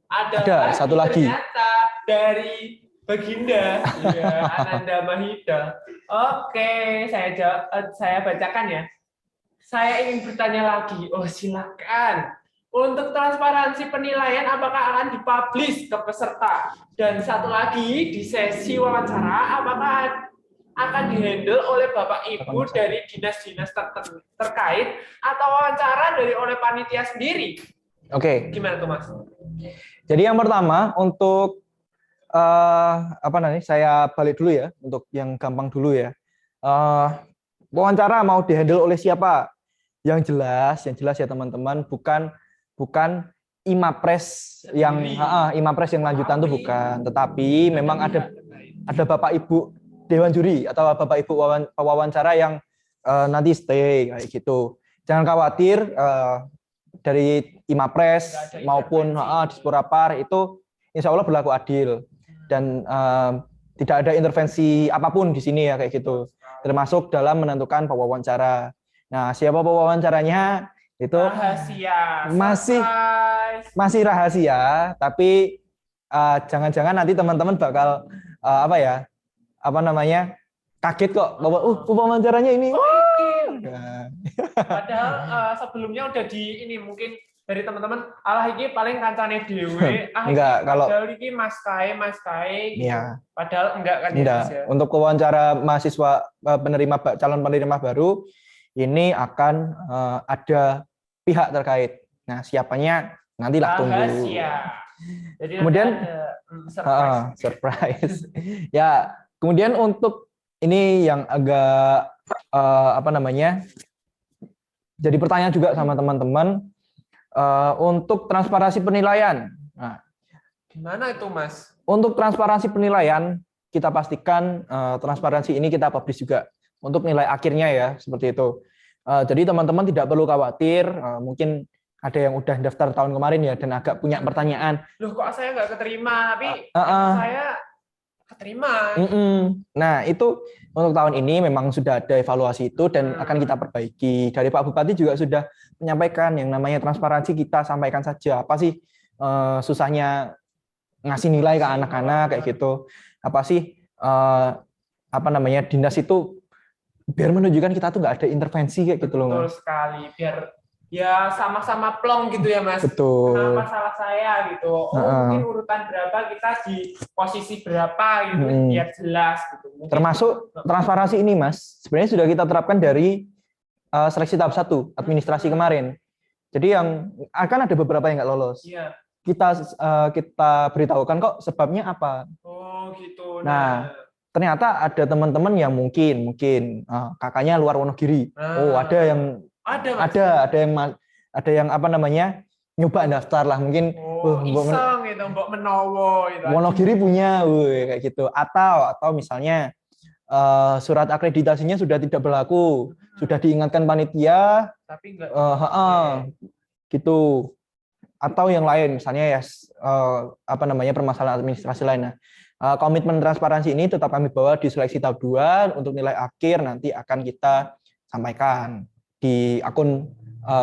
Ada satu lagi. Ternyata dari Baginda, ya, Ananda Mahida. Oke, saya bacakan ya. Saya ingin bertanya lagi. Silakan. Untuk transparansi penilaian, apakah akan dipublish ke peserta? Dan satu lagi, di sesi wawancara, apakah akan dihandle oleh Bapak Ibu dari dinas-dinas terkait atau wawancara oleh panitia sendiri? Oke. Gimana tuh, Mas? Jadi yang pertama untuk saya balik dulu ya untuk yang gampang dulu ya. Wawancara mau dihandle oleh siapa? Yang jelas ya teman-teman, bukan Imapres yang lanjutan tuh bukan, tetapi memang ada Bapak Ibu Dewan Juri atau Bapak Ibu wawancara yang nanti stay kayak gitu. Jangan khawatir, dari Imapres maupun Disporapar itu insya Allah berlaku adil dan tidak ada intervensi apapun di sini ya kayak gitu, termasuk dalam menentukan pewawancara. Nah, siapa pewawancaranya itu rahasia, masih rahasia, tapi jangan-jangan nanti teman-teman bakal kaget kok bahwa pewawancaranya ini. Padahal sebelumnya udah ini mungkin dari teman-teman ini paling kancane dhewe. Enggak, kalau padahal ini Mas Kai gitu. Ya. Padahal enggak kan ya. Untuk wawancara mahasiswa calon penerima baru ini akan ada pihak terkait. Nah, siapanya nantilah tunggu. Jadi kemudian surprise. Ya, kemudian untuk ini yang agak jadi pertanyaan juga sama teman-teman untuk transparansi penilaian. Nah, gimana itu, Mas? Untuk transparansi penilaian kita pastikan transparansi ini kita publish juga untuk nilai akhirnya ya seperti itu. Jadi teman-teman tidak perlu khawatir. Mungkin ada yang udah daftar tahun kemarin ya dan agak punya pertanyaan. Loh, kok saya nggak keterima? Tapi saya keterima. Nah, itu untuk tahun ini memang sudah ada evaluasi itu dan akan kita perbaiki. Dari Pak Bupati juga sudah menyampaikan yang namanya transparansi kita sampaikan saja. Apa sih susahnya ngasih nilai ke anak-anak kayak gitu? Apa sih dinas itu biar menunjukkan kita tuh nggak ada intervensi kayak gitu loh. Betul sekali. Biar ya sama-sama plong gitu ya, Mas. Betul. Kenapa salah saya gitu? Mungkin urutan berapa kita di posisi berapa gitu biar jelas gitu. Mungkin termasuk transparansi ini, Mas. Sebenarnya sudah kita terapkan dari seleksi tahap 1 administrasi kemarin. Jadi yang akan ada beberapa yang nggak lolos. Iya. Kita beritahukan kok sebabnya apa. Oh, gitu. Nah, ternyata ada teman-teman yang mungkin kakaknya luar Wonogiri. Ada yang nyoba daftar lah mungkin. Iseng gitu, mbok menowo gitu. Wonogiri punya, kayak gitu. Atau misalnya surat akreditasinya sudah tidak berlaku, sudah diingatkan panitia, tapi enggak. Gitu. Atau yang lain, misalnya ya permasalahan administrasi lain. Komitmen transparansi ini tetap kami bawa di seleksi tahap 2 untuk nilai akhir nanti akan kita sampaikan di akun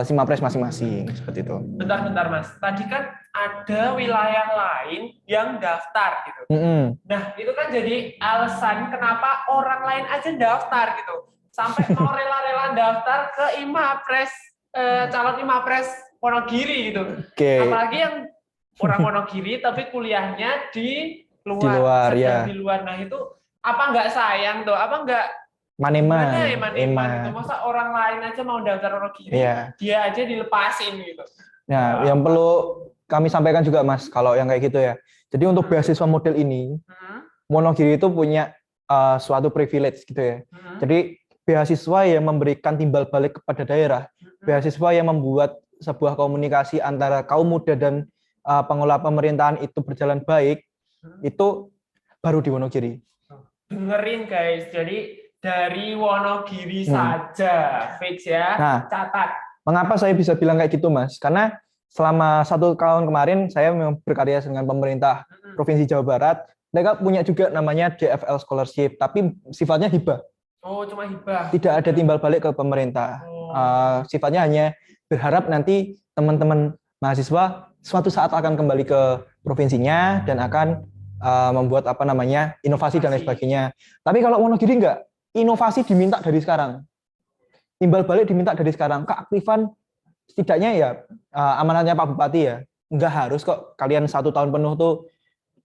Simapres masing-masing seperti itu. Bentar Mas. Tadi kan ada wilayah lain yang daftar gitu. Nah, itu kan jadi alasan kenapa orang lain aja daftar gitu. Sampai mau rela-rela daftar ke Imapres, calon Imapres Wonogiri gitu. Apalagi yang orang Wonogiri tapi kuliahnya di luar, ya. Di luar. Nah, itu apa nggak sayang tuh? Apa nggak Maneman gitu. Masa orang lain aja mau daftar Wonogiri, dia aja dilepasin gitu. Nah, yang perlu kami sampaikan juga Mas, kalau yang kayak gitu ya. Jadi untuk beasiswa model ini, Wonogiri itu punya suatu privilege gitu ya. Jadi beasiswa yang memberikan timbal balik kepada daerah, beasiswa yang membuat sebuah komunikasi antara kaum muda dan pengelola pemerintahan itu berjalan baik, itu baru di Wonogiri. Dengerin guys, jadi dari Wonogiri saja, fix ya, catat. Mengapa saya bisa bilang kayak gitu Mas? Karena selama 1 tahun kemarin saya memang berkarya dengan pemerintah Provinsi Jawa Barat. Mereka punya juga namanya DFL Scholarship, tapi sifatnya hibah. Oh, cuma hibah. Tidak ada timbal balik ke pemerintah. Sifatnya hanya berharap nanti teman-teman mahasiswa suatu saat akan kembali ke provinsinya dan akan membuat inovasi dan lain sebagainya. Tapi kalau Wonogiri enggak, inovasi diminta dari sekarang. Timbal balik diminta dari sekarang. Keaktifan setidaknya ya amanatnya Pak Bupati ya. Enggak harus kok kalian 1 tahun penuh tuh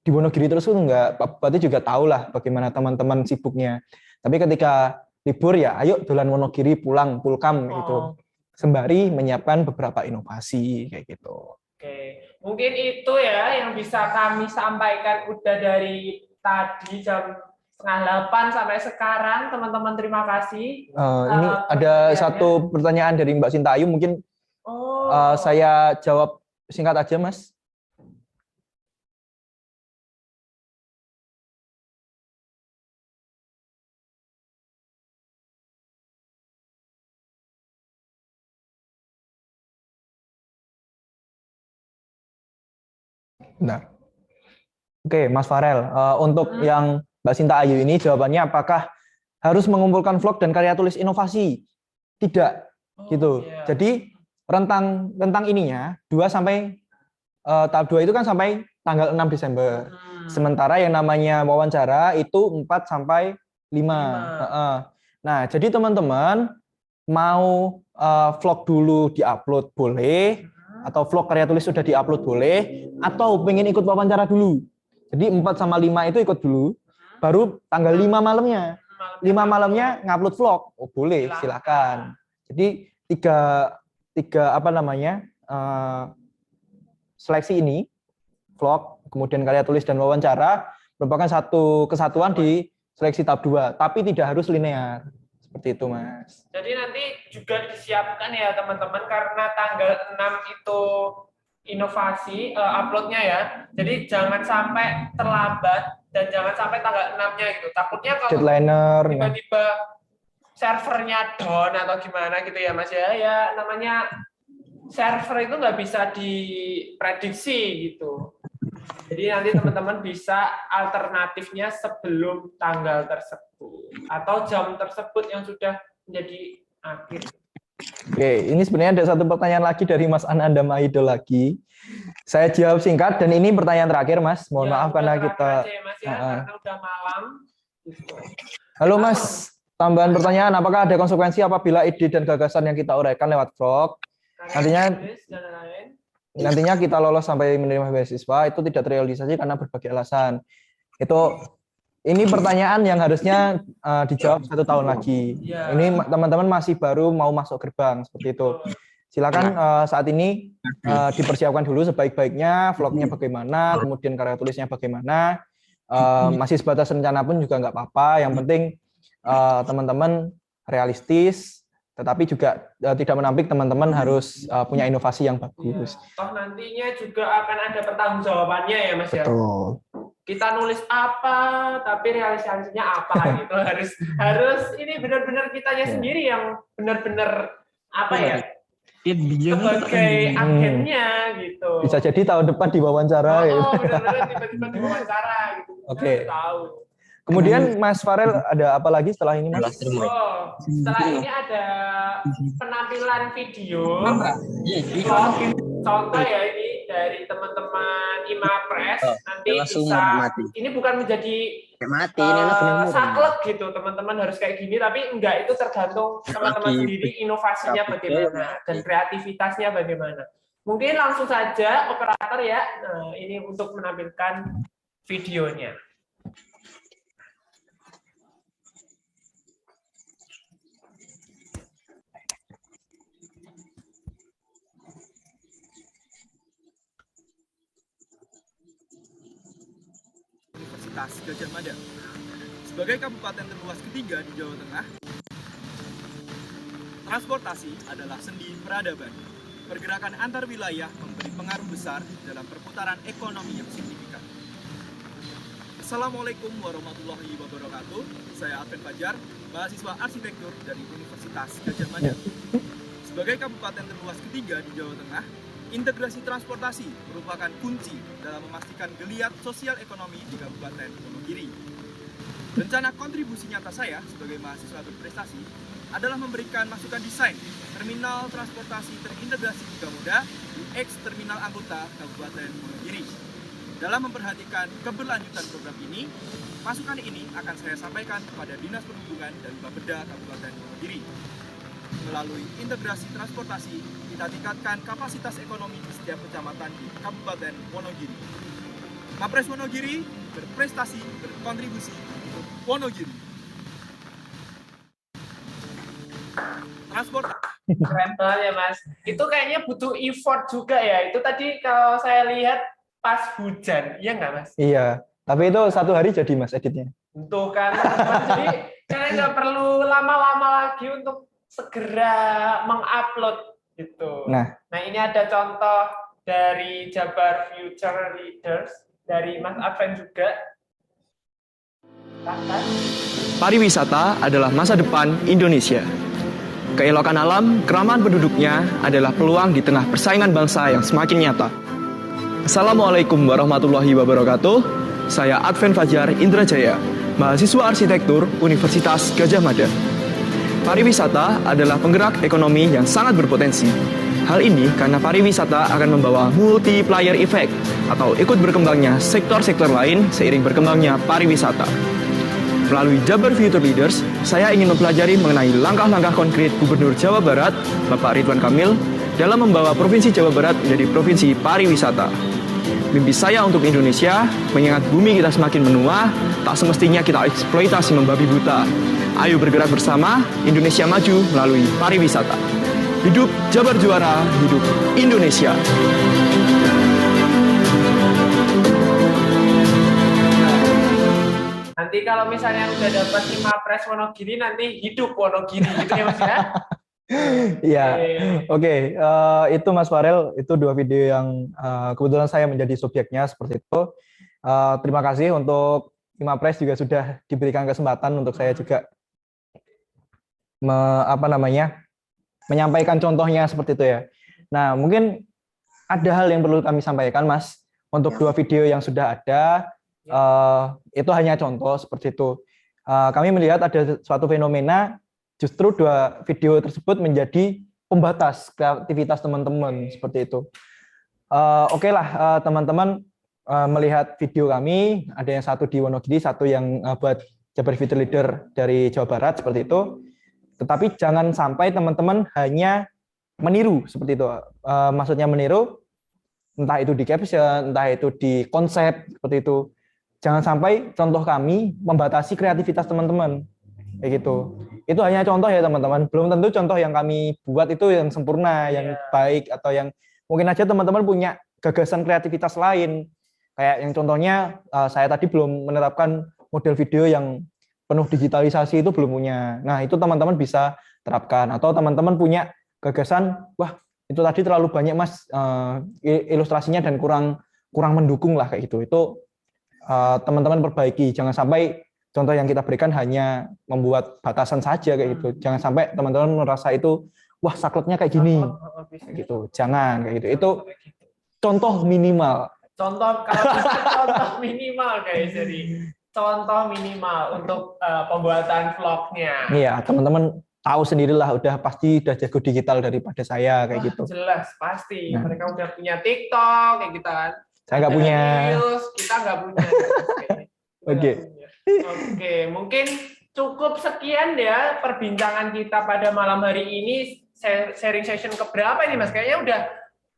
di Wonogiri terus tuh enggak. Pak Bupati juga tahu lah bagaimana teman-teman sibuknya. Tapi ketika libur ya ayo dolan Wonogiri pulang pulkam gitu. Sembari menyiapkan beberapa inovasi kayak gitu. Oke, mungkin itu ya yang bisa kami sampaikan udah dari tadi jam 7:30 sampai sekarang, teman-teman terima kasih. Ini ada satu pertanyaan dari Mbak Sinta Ayu, mungkin saya jawab singkat aja, Mas. Nah, oke, Mas Farel, untuk yang Mbak Sinta Ayu ini jawabannya apakah harus mengumpulkan vlog dan karya tulis inovasi? Tidak, gitu. Jadi rentang ininya 2 sampai tahap 2 itu kan sampai tanggal 6 Desember. Sementara yang namanya wawancara itu 4 sampai 5. Nah, jadi teman-teman mau vlog dulu diupload boleh, atau vlog karya tulis sudah diupload boleh, atau pengen ikut wawancara dulu. Jadi 4 sama 5 itu ikut dulu, baru tanggal 5 malamnya. 5 malamnya ngupload vlog. Oh, boleh, silakan. Jadi tiga seleksi ini, vlog, kemudian karya tulis dan wawancara, merupakan satu kesatuan di seleksi tahap 2, tapi tidak harus linear. Seperti itu, Mas. Jadi nanti juga disiapkan ya, teman-teman, karena tanggal 6 itu inovasi uploadnya ya. Jadi jangan sampai terlambat dan jangan sampai tanggal 6-nya gitu. Takutnya kalau tiba-tiba servernya down atau gimana gitu ya, Mas ya. Ya namanya server itu nggak bisa diprediksi gitu. Jadi nanti teman-teman bisa alternatifnya sebelum tanggal tersebut atau jam tersebut yang sudah menjadi akhir. Oke, ini sebenarnya ada satu pertanyaan lagi dari Mas Ananda Maido lagi. Saya jawab singkat dan ini pertanyaan terakhir, Mas. Mohon maaf karena kita aja, Mas, ya, karena udah malam. Halo Mas, tambahan pertanyaan, apakah ada konsekuensi apabila ide dan gagasan yang kita uraikan lewat vlog nantinya kita lolos sampai menerima beasiswa itu tidak terrealisasi karena berbagai alasan? Ini pertanyaan yang harusnya dijawab 1 tahun lagi. Ini teman-teman masih baru mau masuk gerbang seperti itu. Silakan saat ini dipersiapkan dulu sebaik-baiknya, vlognya bagaimana, kemudian karya tulisnya bagaimana. Masih sebatas rencana pun juga nggak apa-apa. Yang penting teman-teman realistis, tetapi juga tidak menampik teman-teman harus punya inovasi yang bagus. Toh nantinya juga akan ada pertanggungjawabannya ya, Mas. Betul. Ya? Kita nulis apa, tapi realisasinya apa gitu. Harus ini benar-benar kitanya sendiri yang benar-benar apa ya? Sebagai agennya gitu. Bisa jadi tahun depan diwawancara. Benar-benar tiba-tiba diwawancara gitu. Oke. Kemudian Mas Farel ada apa lagi setelah ini, Mas? Setelah ini ada penampilan video. Contoh ya, ini dari teman-teman Imapres nanti langsung bisa mati. Ini bukan menjadi Mati ini saklek gitu, teman-teman harus kayak gini, tapi enggak, itu tergantung teman-teman sendiri inovasinya bagaimana dan kreativitasnya bagaimana. Mungkin langsung saja operator ya. Nah, ini untuk menampilkan videonya. Universitas Gadjah Mada. Sebagai kabupaten terluas ketiga di Jawa Tengah, transportasi adalah sendi peradaban. Pergerakan antar wilayah memberi pengaruh besar dalam perputaran ekonomi yang signifikan. Assalamualaikum warahmatullahi wabarakatuh. Saya Adven Fajar, mahasiswa arsitektur dari Universitas Gadjah Mada. Sebagai kabupaten terluas ketiga di Jawa Tengah, integrasi transportasi merupakan kunci dalam memastikan geliat sosial ekonomi di Kabupaten Wonogiri. Rencana kontribusi nyata saya sebagai mahasiswa berprestasi adalah memberikan masukan desain terminal transportasi terintegrasi Gamoda di ex-terminal anggota Kabupaten Wonogiri. Dalam memperhatikan keberlanjutan program ini, masukan ini akan saya sampaikan kepada Dinas Perhubungan dan Bapeda Kabupaten Wonogiri. Melalui integrasi transportasi, kita tingkatkan kapasitas ekonomi di setiap kecamatan di Kabupaten Wonogiri. Mapres Wonogiri berprestasi, berkontribusi untuk Wonogiri. Transport. Keren banget ya Mas. Itu kayaknya butuh effort juga ya. Itu tadi kalau saya lihat pas hujan, iya nggak Mas? Iya, tapi itu 1 hari jadi Mas editnya. Tuh kan, jadi kalian nggak perlu lama-lama lagi untuk segera mengupload gitu. Nah, ini ada contoh dari Jabar Future Leaders dari Mas Adven juga. Pariwisata adalah masa depan Indonesia. Keelokan alam, keramahan penduduknya adalah peluang di tengah persaingan bangsa yang semakin nyata. Assalamualaikum warahmatullahi wabarakatuh. Saya Adven Fajar Indrajaya, mahasiswa arsitektur Universitas Gadjah Mada. Pariwisata adalah penggerak ekonomi yang sangat berpotensi. Hal ini karena pariwisata akan membawa multiplier effect atau ikut berkembangnya sektor-sektor lain seiring berkembangnya pariwisata. Melalui Jabar Future Leaders, saya ingin mempelajari mengenai langkah-langkah konkret Gubernur Jawa Barat, Bapak Ridwan Kamil, dalam membawa Provinsi Jawa Barat menjadi provinsi pariwisata. Mimpi saya untuk Indonesia, mengingat bumi kita semakin menua, tak semestinya kita eksploitasi membabi buta. Ayo bergerak bersama, Indonesia maju melalui pariwisata. Hidup Jabar Juara, hidup Indonesia. Nanti kalau misalnya udah dapat Imapres Wonogiri, nanti hidup Wonogiri gitu ya Mas ya? Iya, oke. Itu Mas Farel, itu 2 video yang kebetulan saya menjadi subjeknya seperti itu. Terima kasih untuk Imapres juga sudah diberikan kesempatan untuk saya juga menyampaikan contohnya seperti itu ya. Nah, mungkin ada hal yang perlu kami sampaikan, Mas. Untuk 2 video yang sudah ada, itu hanya contoh seperti itu. Kami melihat ada suatu fenomena, justru 2 video tersebut menjadi pembatas kreativitas teman-teman seperti itu. Oke lah, teman-teman melihat video kami, ada yang satu di Wonogiri, satu yang buat Jabar Future Leader dari Jawa Barat seperti itu. Tetapi jangan sampai teman-teman hanya meniru seperti itu. Maksudnya meniru, entah itu di caption, entah itu di konsep seperti itu. Jangan sampai contoh kami membatasi kreativitas teman-teman, kayak gitu. Itu hanya contoh ya teman-teman. Belum tentu contoh yang kami buat itu yang sempurna, yang baik, atau yang mungkin aja teman-teman punya gagasan kreativitas lain. Kayak yang contohnya saya tadi belum menerapkan model video yang penuh digitalisasi, itu belum punya. Nah, itu teman-teman bisa terapkan. Atau teman-teman punya gagasan, wah itu tadi terlalu banyak Mas ilustrasinya dan kurang mendukung lah kayak gitu. Itu teman-teman perbaiki. Jangan sampai contoh yang kita berikan hanya membuat batasan saja kayak gitu. Jangan sampai teman-teman merasa itu, wah sakleknya kayak gini, kayak gitu. Jangan kayak gitu. Itu contoh minimal. Contoh kalau bisa contoh minimal guys, jadi contoh minimal untuk pembuatan vlognya. Iya, teman-teman tahu sendirilah, udah pasti udah jago digital daripada saya kayak Wah, gitu. jelas pasti Nah. mereka udah punya TikTok kayak gitu kan. Saya nggak Ada punya. Reels, kita nggak punya. Kita Oke. nggak punya. Oke, mungkin cukup sekian ya perbincangan kita pada malam hari ini. Sharing session keberapa ini Mas? Kayaknya udah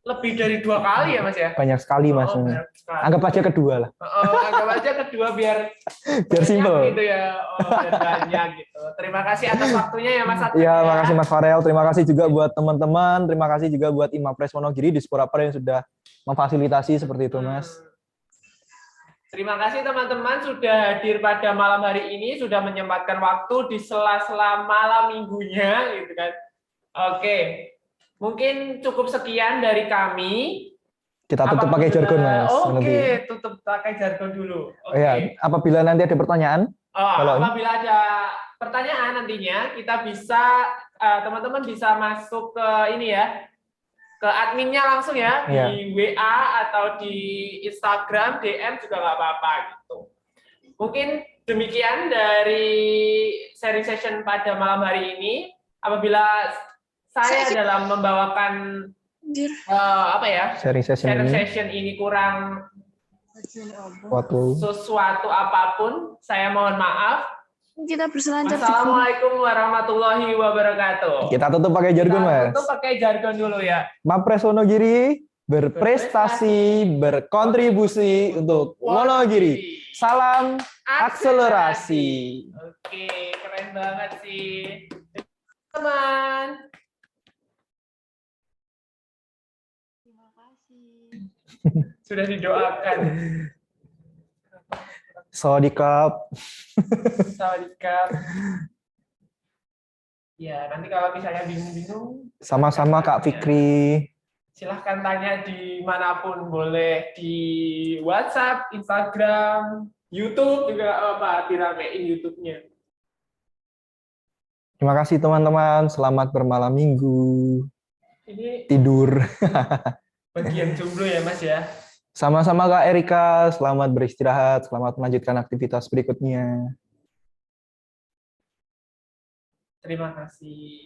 lebih dari 2 kali ya Mas ya? Banyak sekali Mas. banyak sekali. Anggap aja kedua lah. Anggap aja kedua biar Biar simpel. gitu ya. Biar banyak gitu. Terima kasih atas waktunya ya Mas Adnan. Iya, makasih Mas Farel. Terima kasih juga buat teman-teman. Terima kasih juga buat Imapres Wonogiri di Sporapar yang sudah memfasilitasi seperti itu Mas. Terima kasih teman-teman sudah hadir pada malam hari ini, sudah menyempatkan waktu di sela-sela malam minggunya gitu kan. Oke, mungkin cukup sekian dari kami. Kita tutup pakai jargon Mas. Oke, tutup pakai jargon dulu. Oke. Ya, apabila nanti ada pertanyaan, apabila ada pertanyaan nantinya kita bisa teman-teman bisa masuk ke ini ya, ke adminnya langsung ya, di WA atau di Instagram, DM juga nggak apa-apa gitu. Mungkin demikian dari sharing session pada malam hari ini. Apabila saya dalam membawakan sharing session ini kurang sesuatu apapun, saya mohon maaf. Kita berselancar. Assalamualaikum warahmatullahi wabarakatuh. Kita tutup pakai jargon Mas. Tutup pakai jargon dulu ya. Mapres Wonogiri berprestasi, berkontribusi untuk Wonogiri. Salam akselerasi. Oke, keren banget sih. Teman. Terima kasih. Sudah didoakan. Sawadikap. Sawadikap. Ya, nanti kalau misalnya bingung-bingung. Sama-sama Kak Fikri. Silahkan tanya dimanapun, boleh di WhatsApp, Instagram, YouTube juga apa, diramein YouTube-nya. Terima kasih teman-teman, selamat bermalam minggu. Ini tidur. Bagian jomblo ya Mas ya. Sama-sama Kak Erika, selamat beristirahat, selamat melanjutkan aktivitas berikutnya. Terima kasih.